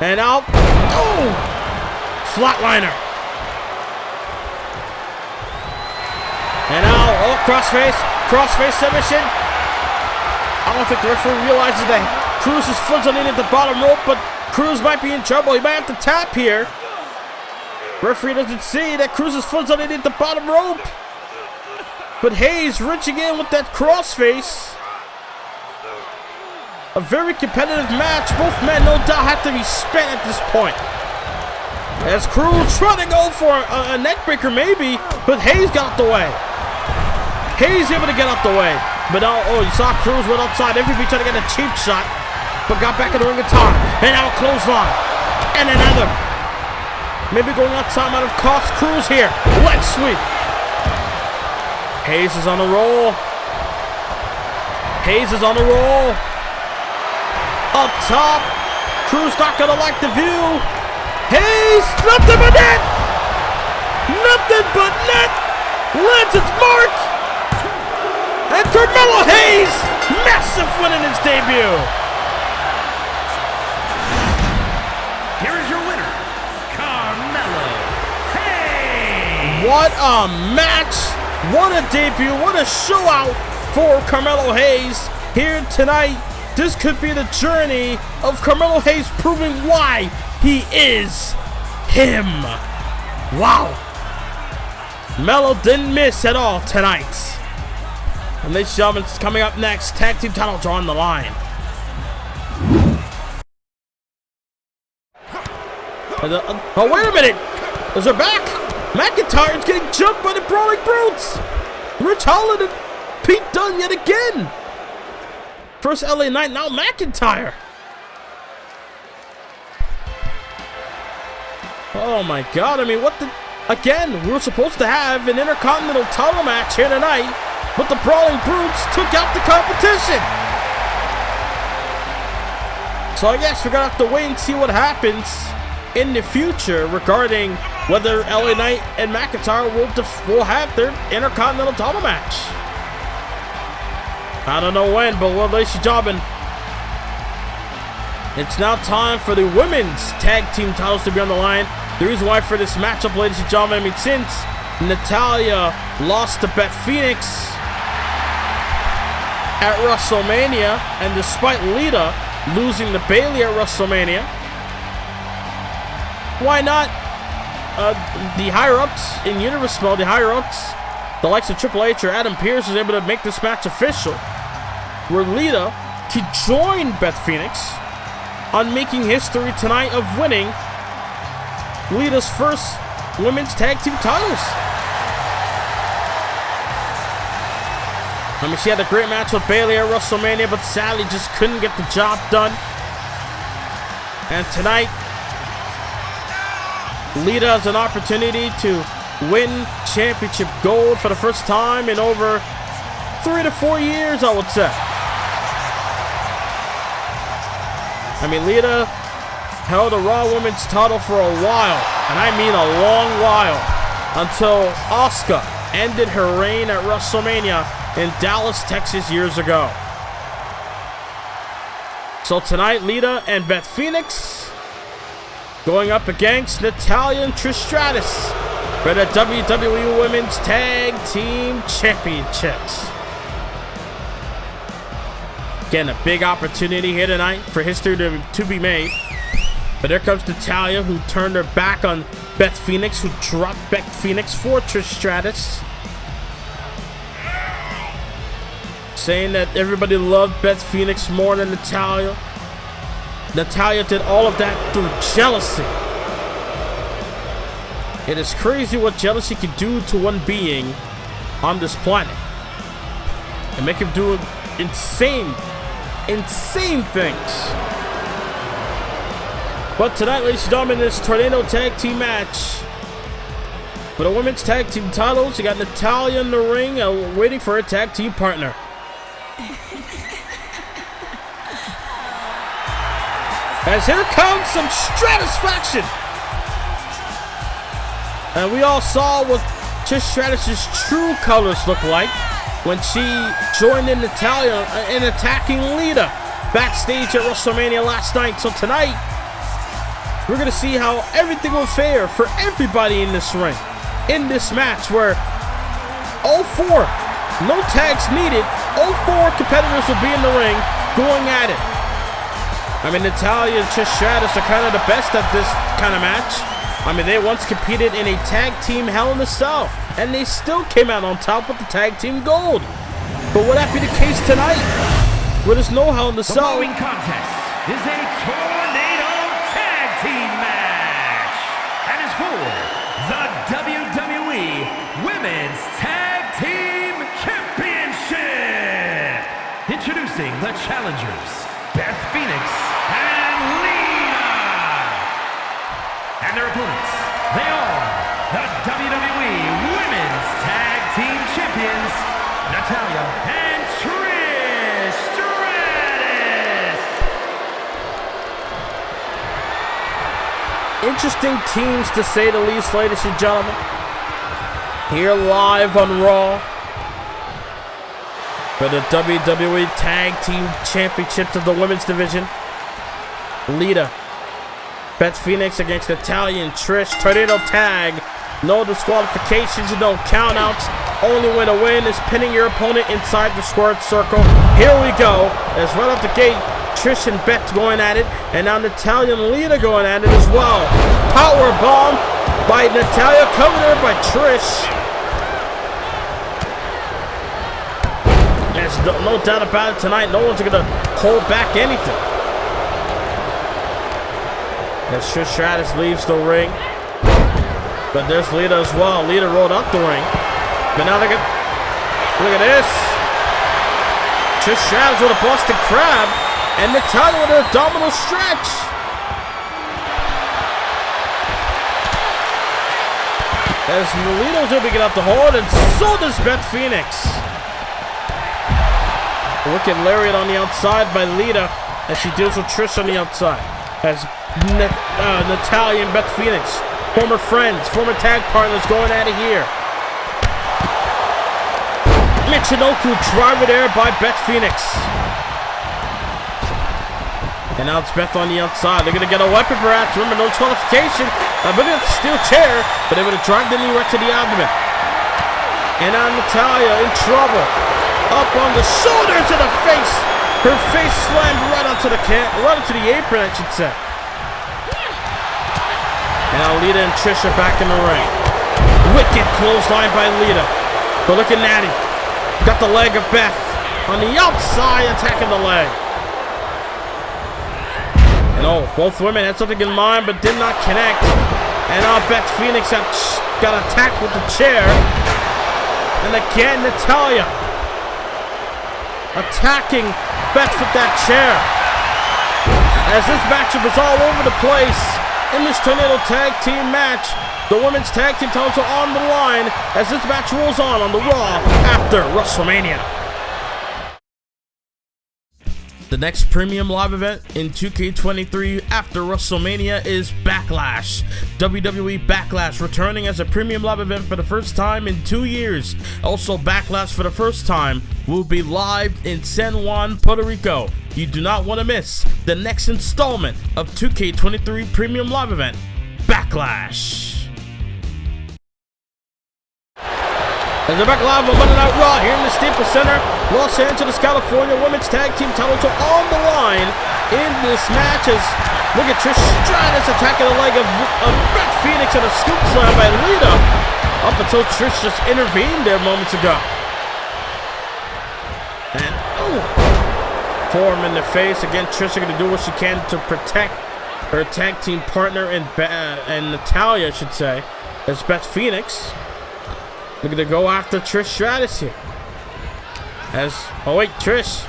[SPEAKER 2] And out. Oh! Flatliner. And now, crossface submission. I don't think the referee realizes that Cruz's foot's underneath the bottom rope, but Cruz might be in trouble. He might have to tap here. Referee doesn't see that Cruz's foot's underneath the bottom rope. But Hayes reaching in with that crossface. A very competitive match. Both men, no doubt, have to be spent at this point. As Cruz trying to go for a neck breaker, maybe, but Hayes got out the way. Hayes able to get out the way. But you saw Cruz went outside. Everybody trying to get a cheap shot, but got back in the ring of time. And now a clothesline. And another. Maybe going outside might have cost Cruz here. Leg sweep. Hayes is on a roll. Hayes is on a roll. Up top. Cruz not gonna like the view. Hayes, nothing but net. Nothing but net. Lands its mark. And Carmelo Hayes, massive win in his debut.
[SPEAKER 3] Here is your winner, Carmelo Hayes.
[SPEAKER 2] What a match. What a debut. What a show out for Carmelo Hayes here tonight. This could be the journey of Carmelo Hayes proving why he is him. Wow. Melo didn't miss at all tonight. And ladies and gentlemen, it's coming up next. Tag team titles are on the line. Oh, wait a minute. Is her back? McIntyre's getting jumped by the Brawling Brutes. Rich Holland and Pete Dunne yet again. First LA Knight, now McIntyre. Oh my God, I mean, what the... Again, we were supposed to have an Intercontinental title match here tonight, but the Brawling Brutes took out the competition. So I guess we're gonna have to wait and see what happens in the future regarding whether LA Knight and McIntyre will have their Intercontinental title match. I don't know when, but well, ladies and gentlemen, it's now time for the women's tag team titles to be on the line. The reason why for this matchup, ladies and gentlemen, I mean, since Natalya lost to Beth Phoenix at WrestleMania, and despite Lita losing to Bayley at WrestleMania, why not the higher-ups in Universe Mode, the higher-ups, the likes of Triple H or Adam Pearce, was able to make this match official, where Lita to join Beth Phoenix on making history tonight of winning Lita's first women's tag team titles. I mean, she had a great match with Bayley at WrestleMania, but sadly just couldn't get the job done. And tonight, Lita has an opportunity to win championship gold for the first time in over 3 to 4 years, I would say. I mean, Lita held the Raw Women's title for a while, and I mean a long while, until Asuka ended her reign at WrestleMania in Dallas, Texas years ago. So tonight, Lita and Beth Phoenix going up against Natalya and Trish Stratus for the WWE Women's Tag Team Championships. Again, a big opportunity here tonight for history to be made. But here comes Natalya, who turned her back on Beth Phoenix, who dropped Beth Phoenix for Trish Stratus, saying that everybody loved Beth Phoenix more than Natalya. Natalya did all of that through jealousy. It is crazy what jealousy can do to one being on this planet and make him do insane things. But tonight, ladies and gentlemen, this Tornado Tag Team match for the women's tag team titles. You got Natalya in the ring, waiting for her tag team partner. As here comes some Stratusfaction. And we all saw what Trish Stratus' true colors look like when she joined in Natalya in attacking Lita backstage at WrestleMania last night. So tonight, we're going to see how everything will fare for everybody in this ring, in this match where all four, no tags needed, all four competitors will be in the ring going at it. I mean, Natalya and Trish Stratus are kind of the best at this kind of match. I mean, they once competed in a tag team Hell in a Cell, and they still came out on top with the tag team gold. But would that be the case tonight, where there's no Hell in a Cell?
[SPEAKER 3] The following contest is a Tornado Tag Team match, and is for the WWE Women's Tag Team Championship. Introducing the challengers, Beth Phoenix and Lita. And their opponents, they are the WWE Women's Tag Team Champions, Natalya and Trish Stratus.
[SPEAKER 2] Interesting teams, to say the least, ladies and gentlemen. Here live on Raw for the WWE Tag Team Championships of the Women's Division. Lita, Beth Phoenix against Natalya and Trish. Tornado Tag. No disqualifications, no countouts. Only way to win is pinning your opponent inside the squared circle. Here we go. As right off the gate, Trish and Beth going at it. And now Natalya and Lita going at it as well. Power bomb by Natalya, covered there by Trish. There's no doubt about it tonight. No one's going to hold back anything. As Trish Stratus leaves the ring. But there's Lita as well. Lita rolled up the ring. But now look at this. Trish Stratus with a busted crab. And Natalya with an abdominal stretch. As Lita's able to get up the hold, and so does Beth Phoenix. Look at lariat on the outside by Lita as she deals with Trish on the outside. As Natalya and Beth Phoenix, former friends, former tag partners, going at it here. Michinoku driver there by Beth Phoenix. And now it's Beth on the outside. They're going to get a weapon perhaps. Remember, no disqualification. Looking at the steel chair, but they're going to drive the knee right to the abdomen. And now Natalya in trouble. Up on the shoulders and the face. Her face slammed right onto the apron, I should say. And now Lita and Trish are back in the ring. Wicked clothesline by Lita. But look at Natty. Got the leg of Beth on the outside, attacking the leg. And oh, both women had something in mind but did not connect. And now Beth Phoenix got attacked with the chair. And again, Natalya attacking Beth with that chair. As this matchup is all over the place in this Tornado Tag Team match, the women's tag team titles are on the line as this match rolls on the Raw after WrestleMania. The next premium live event in 2K23 after WrestleMania is Backlash. WWE Backlash returning as a premium live event for the first time in 2 years. Also, Backlash for the first time will be live in San Juan, Puerto Rico. You do not want to miss the next installment of 2K23 premium live event, Backlash. As they're back live on Monday Night Raw here in the Staples Center, Los Angeles, California. Women's tag team titles are on the line in this match. As look at Trish Stratus attacking the leg of Beth Phoenix and a scoop slam by Lita. Up until Trish just intervened there moments ago. And forearm in the face. Again, Trish is going to do what she can to protect her tag team partner and Natalya, I should say, as Beth Phoenix. Looking to go after Trish Stratus here. Trish.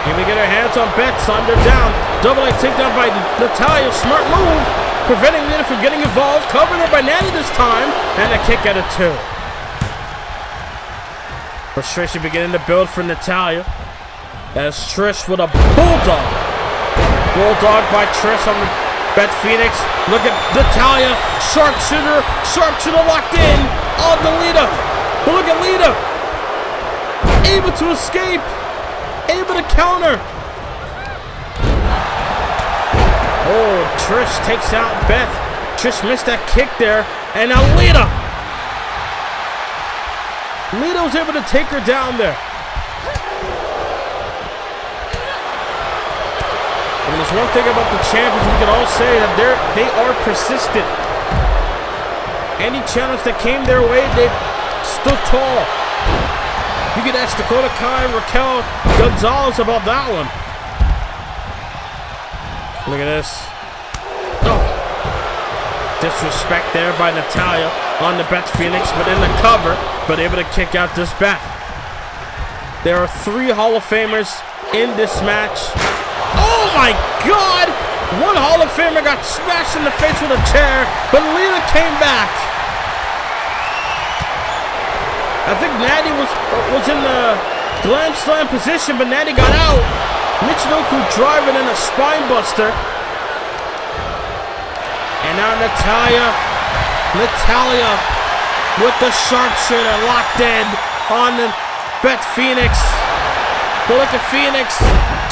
[SPEAKER 2] Able to get her hands on Beth, slammed her down. Double leg takedown by Natalya. Smart move, preventing Lita from getting involved. Covered her by Natty this time, and a kick out of 2. Frustration beginning to build for Natalya. As Trish with a bulldog. Bulldog by Trish on the Beth Phoenix. Look at Natalya. Sharpshooter locked in on the Lita. But look at Lita. Able to escape. Able to counter. Oh, Trish takes out Beth. Trish missed that kick there. And now Lita. Lita was able to take her down there. And there's one thing about the champions we can all say, that they are persistent. Any challenge that came their way, they stood tall. You could ask Dakota Kai and Raquel Gonzalez about that one. Look at this. Oh. Disrespect there by Natalya on the Beth Phoenix, but in the cover, but able to kick out this Beth. There are 3 Hall of Famers in this match. Oh my God! One Hall of Famer got smashed in the face with a chair, but Lita came back. I think Natty was in the glam slam position, but Natty got out. Michinoku driving in a spine buster. And now Natalya with the sharpshooter locked in on the Beth Phoenix. But look at Phoenix,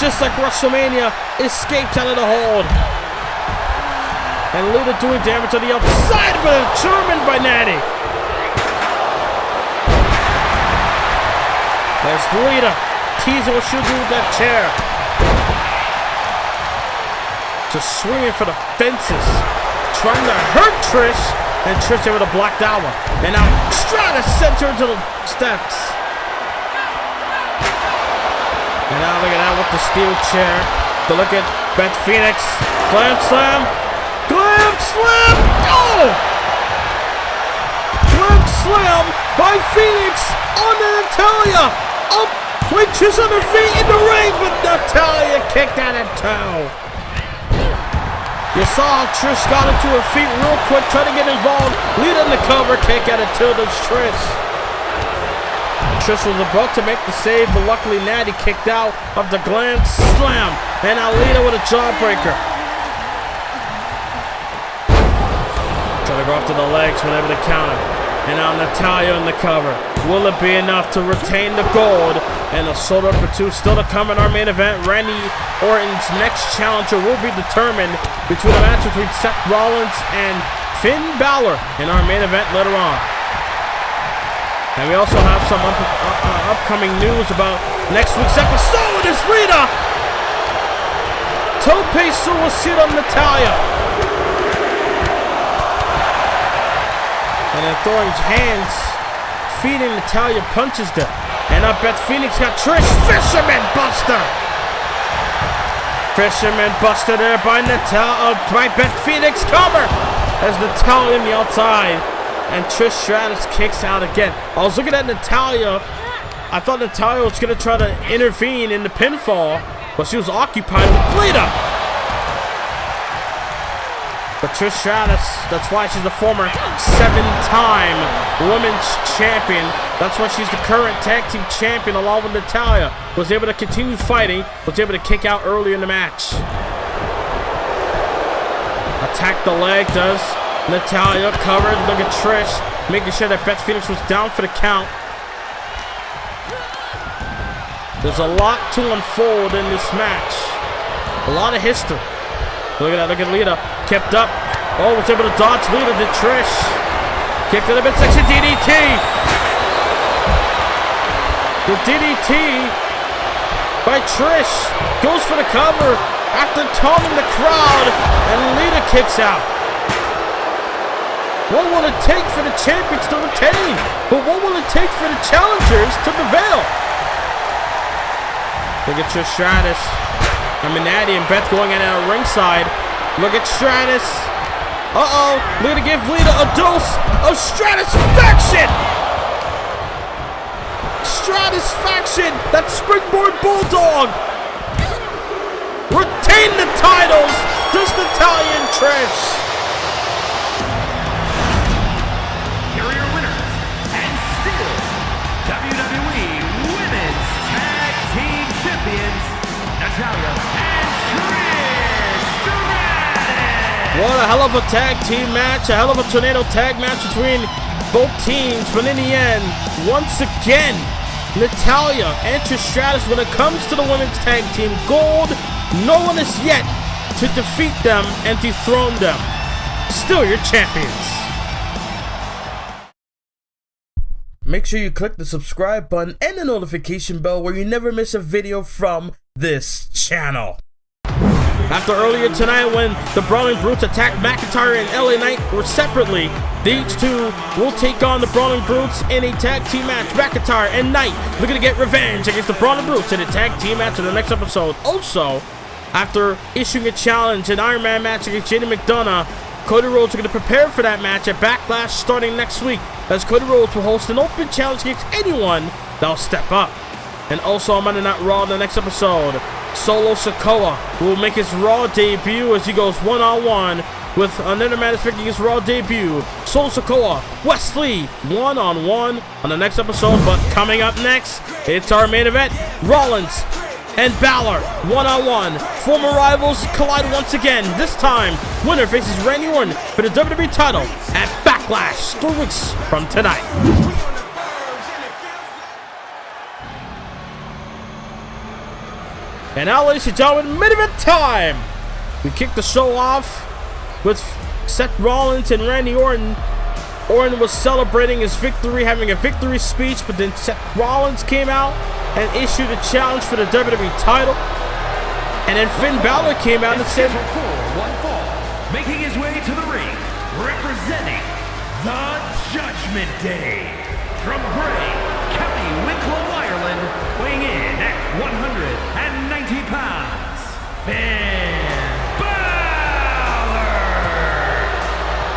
[SPEAKER 2] just like WrestleMania, escaped out of the hold. And Lita doing damage on the outside, but German by Natty. There's Lita teasing what she'll do with that chair. Just swinging for the fences, trying to hurt Trish, and Trish able to block that one. And now Stratus sends her to the steps. And now look at that with the steel chair. But look at Beth Phoenix. Glam slam. Glam slam. Oh! Glam slam by Phoenix on Natalya. Up. Twitches on her feet in the ring, but Natalya kicked out at 2. You saw how Trish got into her feet real quick, trying to get involved. Lita in the cover, kick out at 2 to Trish. Trish was about to make the save, but luckily Natty kicked out of the glam slam. And now Lita with a jawbreaker. Trying to go after the legs whenever they counter. And now Natalya in the cover. Will it be enough to retain the gold? And a Soul Ripper 2 still to come in our main event. Randy Orton's next challenger will be determined between a match between Seth Rollins and Finn Balor in our main event later on. And we also have some upcoming news about next week's episode. Is Rita Tope Suicide on Natalya. And then throwing his hands, feeding Natalya punches there. And I bet Phoenix got Trish. Fisherman Buster. Fisherman Buster there by Beth Phoenix. Cover as Natalya on the outside. And Trish Stratus kicks out again. I was looking at Natalya. I thought Natalya was going to try to intervene in the pinfall, but she was occupied with Lita. But Trish Stratus, that's why she's the former 7-time women's champion. That's why she's the current tag team champion along with Natalya. Was able to continue fighting, was able to kick out earlier in the match. Attack the leg, does Natalya, covered. Look at Trish, making sure that Beth Phoenix was down for the count. There's a lot to unfold in this match. A lot of history. Look at that, look at Lita. Kept up. Oh, was able to dodge Lita to Trish. Kicked in a midsection DDT. The DDT by Trish goes for the cover after taunting the crowd, and Lita kicks out. What will it take for the champions to retain? But what will it take for the challengers to prevail? Look at Trish Stratus. Natty and Beth going in at ringside. Look at Stratus. Uh-oh. Lita give Lita a dose of Stratusfaction. Stratusfaction. That springboard bulldog. Retain the titles. Does Natalya and Trish.
[SPEAKER 3] Here are your winners. And still WWE Women's Tag Team Champions, Natalya and Trish Stratus.
[SPEAKER 2] What a hell of a tag team match. A hell of a tornado tag match between both teams. But in the end, once again, Natalya and Trish Stratus, when it comes to the women's tag team gold, no one has yet to defeat them and dethrone them. Still your champions. Make sure you click the subscribe button and the notification bell where you never miss a video from this channel. After earlier tonight when the Brawling Brutes attacked McIntyre and LA Knight were separately, these two will take on the Brawling Brutes in a tag team match. McIntyre and Knight looking to get revenge against the Brawling Brutes in a tag team match in the next episode. Also, after issuing a challenge, an Iron Man match against JD McDonough, Cody Rhodes are going to prepare for that match at Backlash starting next week, as Cody Rhodes will host an open challenge against anyone that'll step up. And also on Monday Night Raw in the next episode, Solo Sikoa will make his Raw debut as he goes one-on-one with another man that's making his Raw debut. Solo Sikoa, Wesley, one-on-one on the next episode. But coming up next, it's our main event, Rollins and Balor, one-on-one. Former rivals collide once again. This time, winner faces Randy Orton for the WWE title at Backlash 3 weeks from tonight. And now, ladies and gentlemen, main event time. We kick the show off with Seth Rollins and Randy Orton. Orton was celebrating his victory, having a victory speech, but then Seth Rollins came out and issued a challenge for the WWE title. And then Finn Balor came out and said,
[SPEAKER 3] one fall, making his way to the ring, representing the Judgment Day, from Bray, County Wicklow, Ireland, weighing in at 190 pounds, Finn Balor.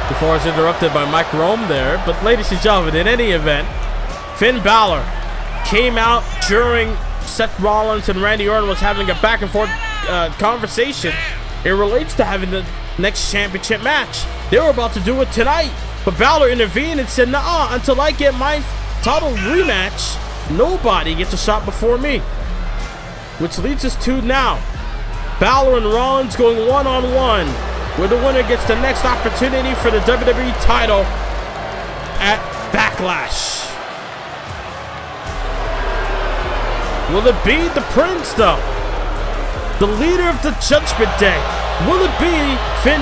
[SPEAKER 2] Before I was interrupted by Mike Rome there, but ladies and gentlemen, in any event, Finn Balor came out during Seth Rollins and Randy Orton was having a back and forth conversation. It relates to having the next championship match. They were about to do it tonight, but Balor intervened and said, "Nah, until I get my title rematch, nobody gets a shot before me." Which leads us to now, Balor and Rollins going one-on-one, where the winner gets the next opportunity for the WWE title at Backlash. Will it be the Prince, though? The leader of the Judgment Day? Will it be Finn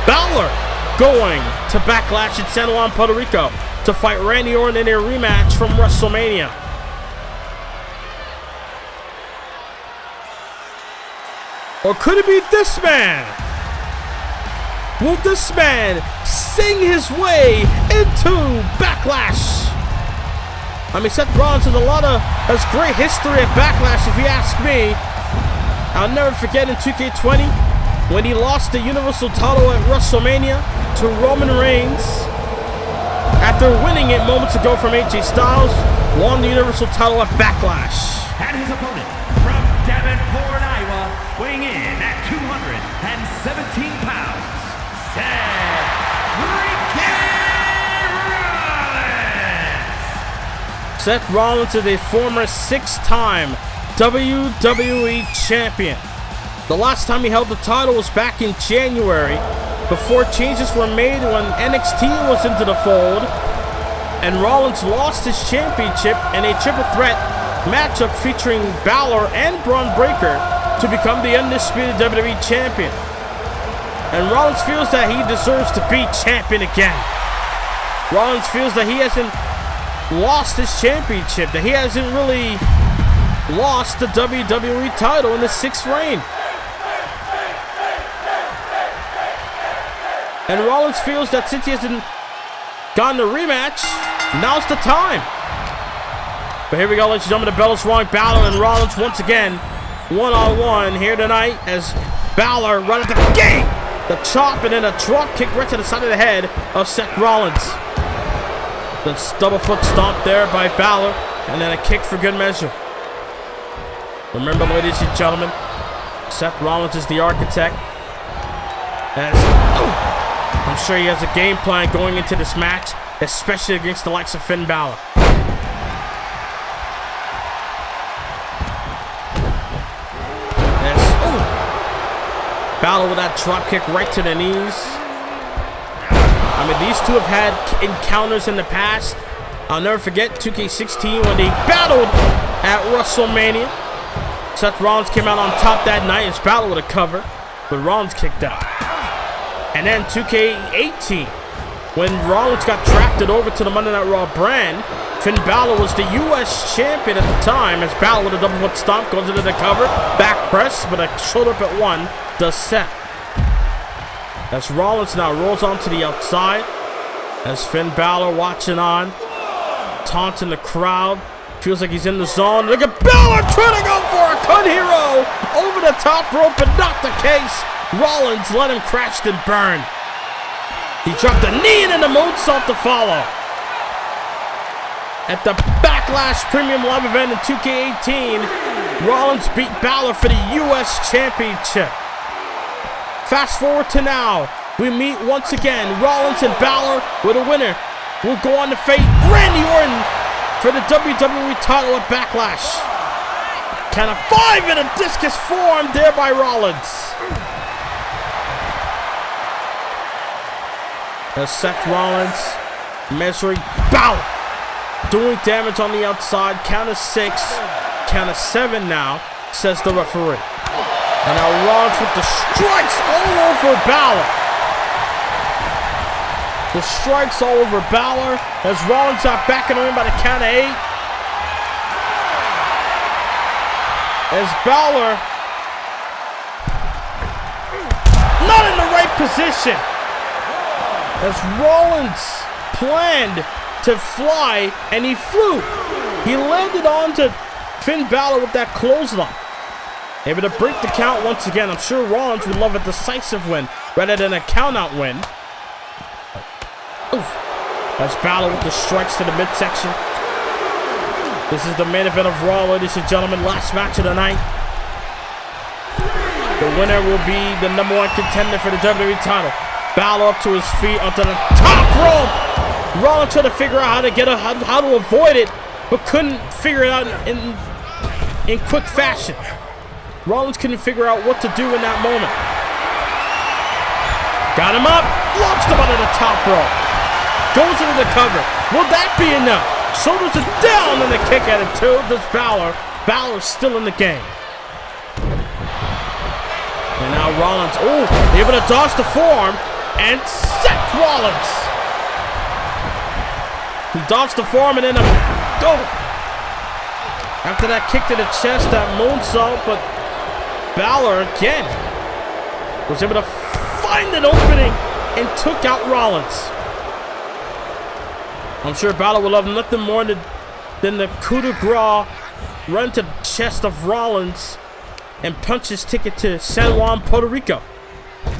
[SPEAKER 2] Balor going to Backlash in San Juan, Puerto Rico to fight Randy Orton in a rematch from WrestleMania? Or could it be this man? Will this man sing his way into Backlash? I mean, Seth Rollins has great history at Backlash, if you ask me. I'll never forget in 2K20 when he lost the Universal title at WrestleMania to Roman Reigns. After winning it moments ago from AJ Styles, won the Universal title at Backlash.
[SPEAKER 3] And his opponent from Davenport, Iowa, weighing in at 217 pounds, Seth Rollins.
[SPEAKER 2] Seth Rollins is a former 6-time WWE champion. The last time he held the title was back in January, before changes were made when NXT was into the fold, and Rollins lost his championship in a triple threat matchup featuring Balor and Braun Breaker to become the undisputed WWE champion. And Rollins feels that he deserves to be champion again. Rollins feels that he hasn't lost his championship, that he hasn't really lost the WWE title in the 6th reign. And Rollins feels that since he hasn't gotten a rematch, now's the time. But here we go, ladies and gentlemen. The bell is rolling. Balor and Rollins once again one-on-one here tonight as Balor right at the gate. The chop and then a drop kick right to the side of the head of Seth Rollins. The double foot stomp there by Balor and then a kick for good measure. Remember, ladies and gentlemen, Seth Rollins is the architect. I'm sure he has a game plan going into this match, especially against the likes of Finn Balor. Balor with that drop kick right to the knees. I mean, these two have had encounters in the past. I'll never forget 2K16 when they battled at WrestleMania. Seth Rollins came out on top that night as Balor with a cover, but Rollins kicked out. And then 2K18, when Rollins got drafted over to the Monday Night Raw brand, Finn Balor was the U.S. champion at the time as Balor with a double foot stomp goes into the cover, back press, but a shoulder up at 1 does Seth. As Rollins now rolls onto the outside, as Finn Balor watching on, taunting the crowd, feels like he's in the zone. Look at Balor trying to go for a cut hero over the top rope, but not the case. Rollins let him crash and burn. He dropped a knee and then a moonsault to follow. At the Backlash Premium Live event in 2K18, Rollins beat Balor for the U.S. Championship. Fast forward to now, we meet once again. Rollins and Balor with a winner will go on to face Randy Orton for the WWE title at Backlash. Count of 5 in a discus form there by Rollins. As Seth Rollins measuring Balor, doing damage on the outside. Count of 6, count of 7 now, says the referee. And now Rollins with the strikes all over Balor. The strikes all over Balor as Rollins out back in the ring by the count of 8. As Balor not in the right position. As Rollins planned to fly, and he flew. He landed onto Finn Balor with that clothesline. Able to break the count once again. I'm sure Rollins would love a decisive win rather than a count-out win. Oof. As Balor with the strikes to the midsection. This is the main event of Raw, ladies and gentlemen. Last match of the night. The winner will be the #1 contender for the WWE title. Balor up to his feet onto the top rope. Rollins trying to figure out how to avoid it, but couldn't figure it out in quick fashion. Rollins couldn't figure out what to do in that moment. Got him up, launched him under the top rope. Goes into the cover. Will that be enough? Shoulders are down and the kick at it too. Does Balor. Balor's still in the game. And now Rollins, able to dodge the forearm. And Seth Rollins. He dodged the forearm and then after that kick to the chest, that moonsault, but Balor again was able to find an opening and took out Rollins. I'm sure Balor will love nothing more than the coup de grace run to the chest of Rollins and punch his ticket to San Juan, Puerto Rico.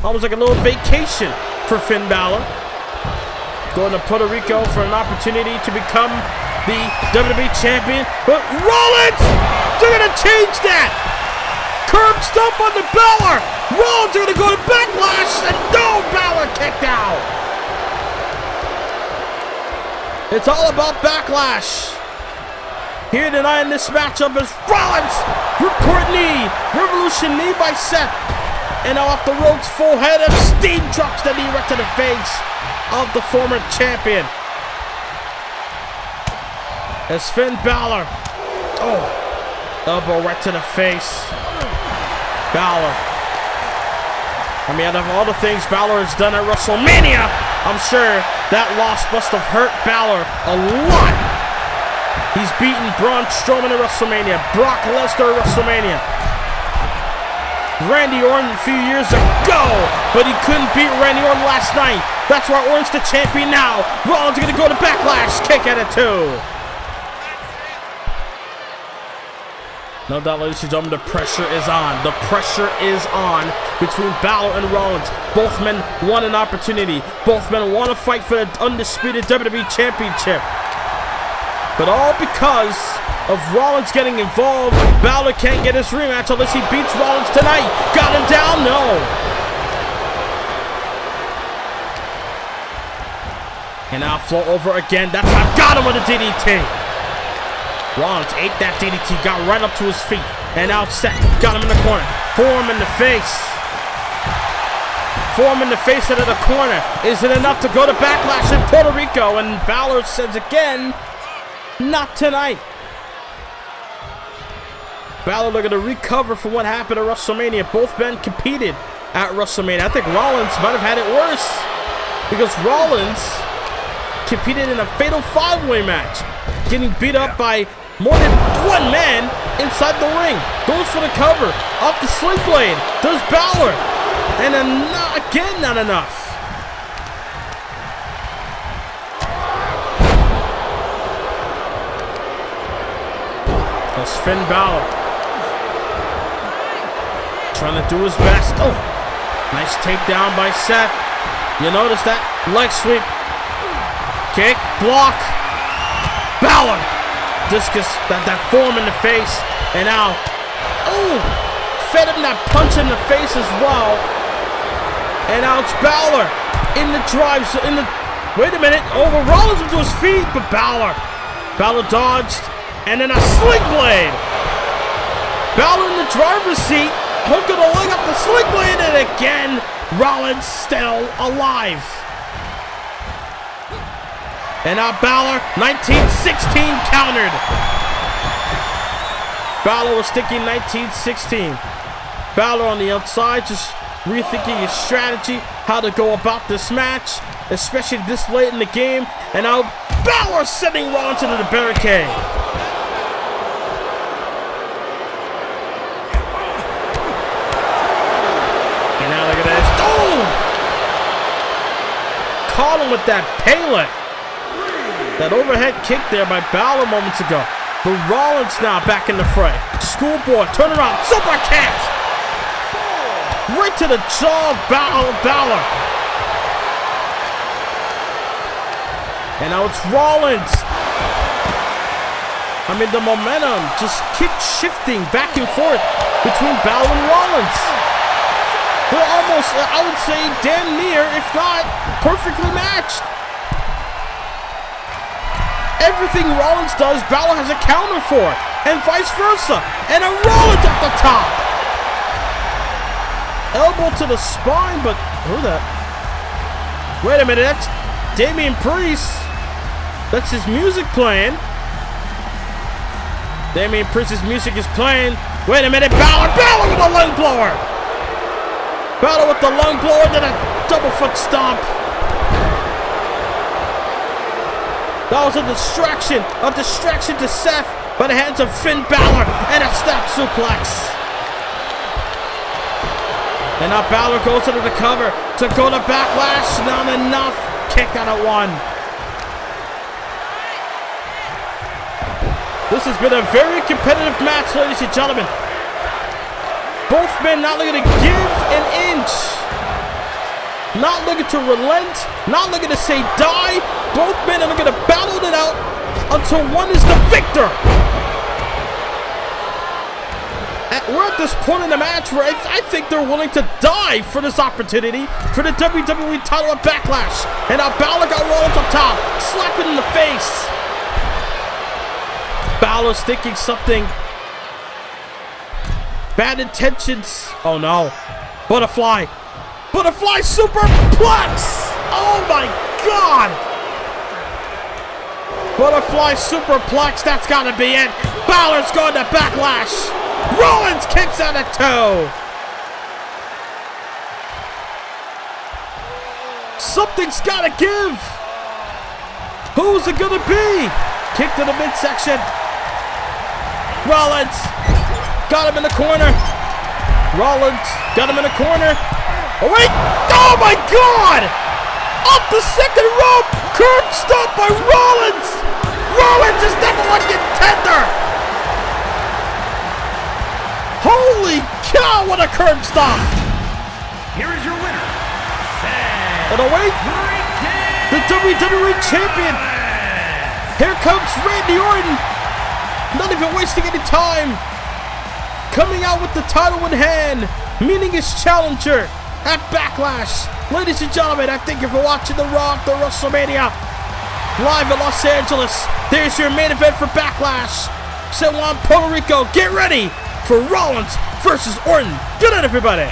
[SPEAKER 2] Almost like a little vacation for Finn Balor. Going to Puerto Rico for an opportunity to become the WWE champion. But Rollins, they're going to change that. Curb stomp on the Balor. Rollins are going to go to Backlash. And no, Balor kick It's all about Backlash. Here tonight in this matchup is Rollins. Ripcord knee. Revolution knee by Seth. And off the ropes, full head of steam drops the knee right to the face of the former champion. As Finn Balor. Oh, elbow right to the face. Balor. I mean, out of all the things Balor has done at WrestleMania, I'm sure that loss must have hurt Balor a lot. He's beaten Braun Strowman at WrestleMania, Brock Lesnar at WrestleMania, Randy Orton a few years ago, but he couldn't beat Randy Orton last night. That's why Orton's the champion now. Rollins gonna go to Backlash, kick at it too. No doubt, ladies and gentlemen, the pressure is on. The pressure is on between Balor and Rollins. Both men want an opportunity. Both men want to fight for the undisputed WWE Championship. But all because of Rollins getting involved, Balor can't get his rematch unless he beats Rollins tonight. Got him down? No. And now flow over again. That's how I got him with a DDT. Rollins ate that DDT, got right up to his feet. And now Seth got him in the corner. Forearm in the face. Forearm in the face into the corner. Is it enough to go to Backlash in Puerto Rico? And Balor says again, not tonight. Balor looking to recover from what happened at WrestleMania. Both men competed at WrestleMania. I think Rollins might have had it worse, because Rollins competed in a fatal 5-way match, getting beat up by more than one man inside the ring. Goes for the cover. Off the sling blade. There's Balor. And then again, not enough. That's Finn Balor. Trying to do his best. Oh, nice takedown by Seth. You notice that leg sweep. Kick, block. Balor. Discus, that form in the face. And now, oh, fed him that punch in the face as well. And now it's Balor in the drive. Wait a minute. Over Rollins to his feet, but Balor dodged. And then a sling blade. Balor in the driver's seat, hooking a leg up the sling blade, and again, Rollins still alive. And now Balor, 1916 countered. Balor was thinking 1916. Balor on the outside, just rethinking his strategy, how to go about this match, especially this late in the game. And now Balor sending Rollins into the barricade. And now look at this. Oh! Caught him with that Pele. That overhead kick there by Balor moments ago. But Rollins now back in the fray. Schoolboy, turn around, super kick! Right to the jaw of Balor. And now it's Rollins. I mean, the momentum just keeps shifting back and forth between Balor and Rollins. They're almost, I would say, damn near, if not perfectly matched. Everything Rollins does, Balor has a counter for, and vice versa. And a Rollins at the top. Elbow to the spine, but who that? Wait a minute, that's Damian Priest. That's his music playing. Damian Priest's music is playing. Wait a minute, Balor with the lung blower. Balor with the lung blower, then a double foot stomp. That was a distraction to Seth by the hands of Finn Balor, and a snap suplex. And now Balor goes into the cover to go to Backlash. Not enough. Kick out at 1. This has been a very competitive match, ladies and gentlemen. Both men not looking to give an inch. Not looking to relent, not looking to say die. Both men are looking to battle it out until one is the victor. We're at this point in the match where I think they're willing to die for this opportunity for the WWE title at Backlash. And now Balor got Rollins up top, slapping in the face. Balor's thinking something. Bad intentions. Oh no. Butterfly. Butterfly superplex. Oh my God. Butterfly superplex. That's got to be it. Balor's going to Backlash. Rollins kicks out at 2. Something's got to give. Who's it going to be? Kick to the midsection. Rollins got him in the corner. Rollins got him in the corner. Oh, wait. Oh, my God. Off the second rope. Curb stop by Rollins. Rollins is number 1 contender. Holy cow, what a curb stop.
[SPEAKER 3] Here is your winner,
[SPEAKER 2] Oh, wait. The WWE Champion. Here comes Randy Orton. Not even wasting any time. Coming out with the title in hand, meeting his challenger at Backlash. Ladies and gentlemen, I thank you for watching the Raw after WrestleMania live in Los Angeles. There's your main event for Backlash. San Juan, Puerto Rico. Get ready for Rollins versus Orton. Good night, everybody.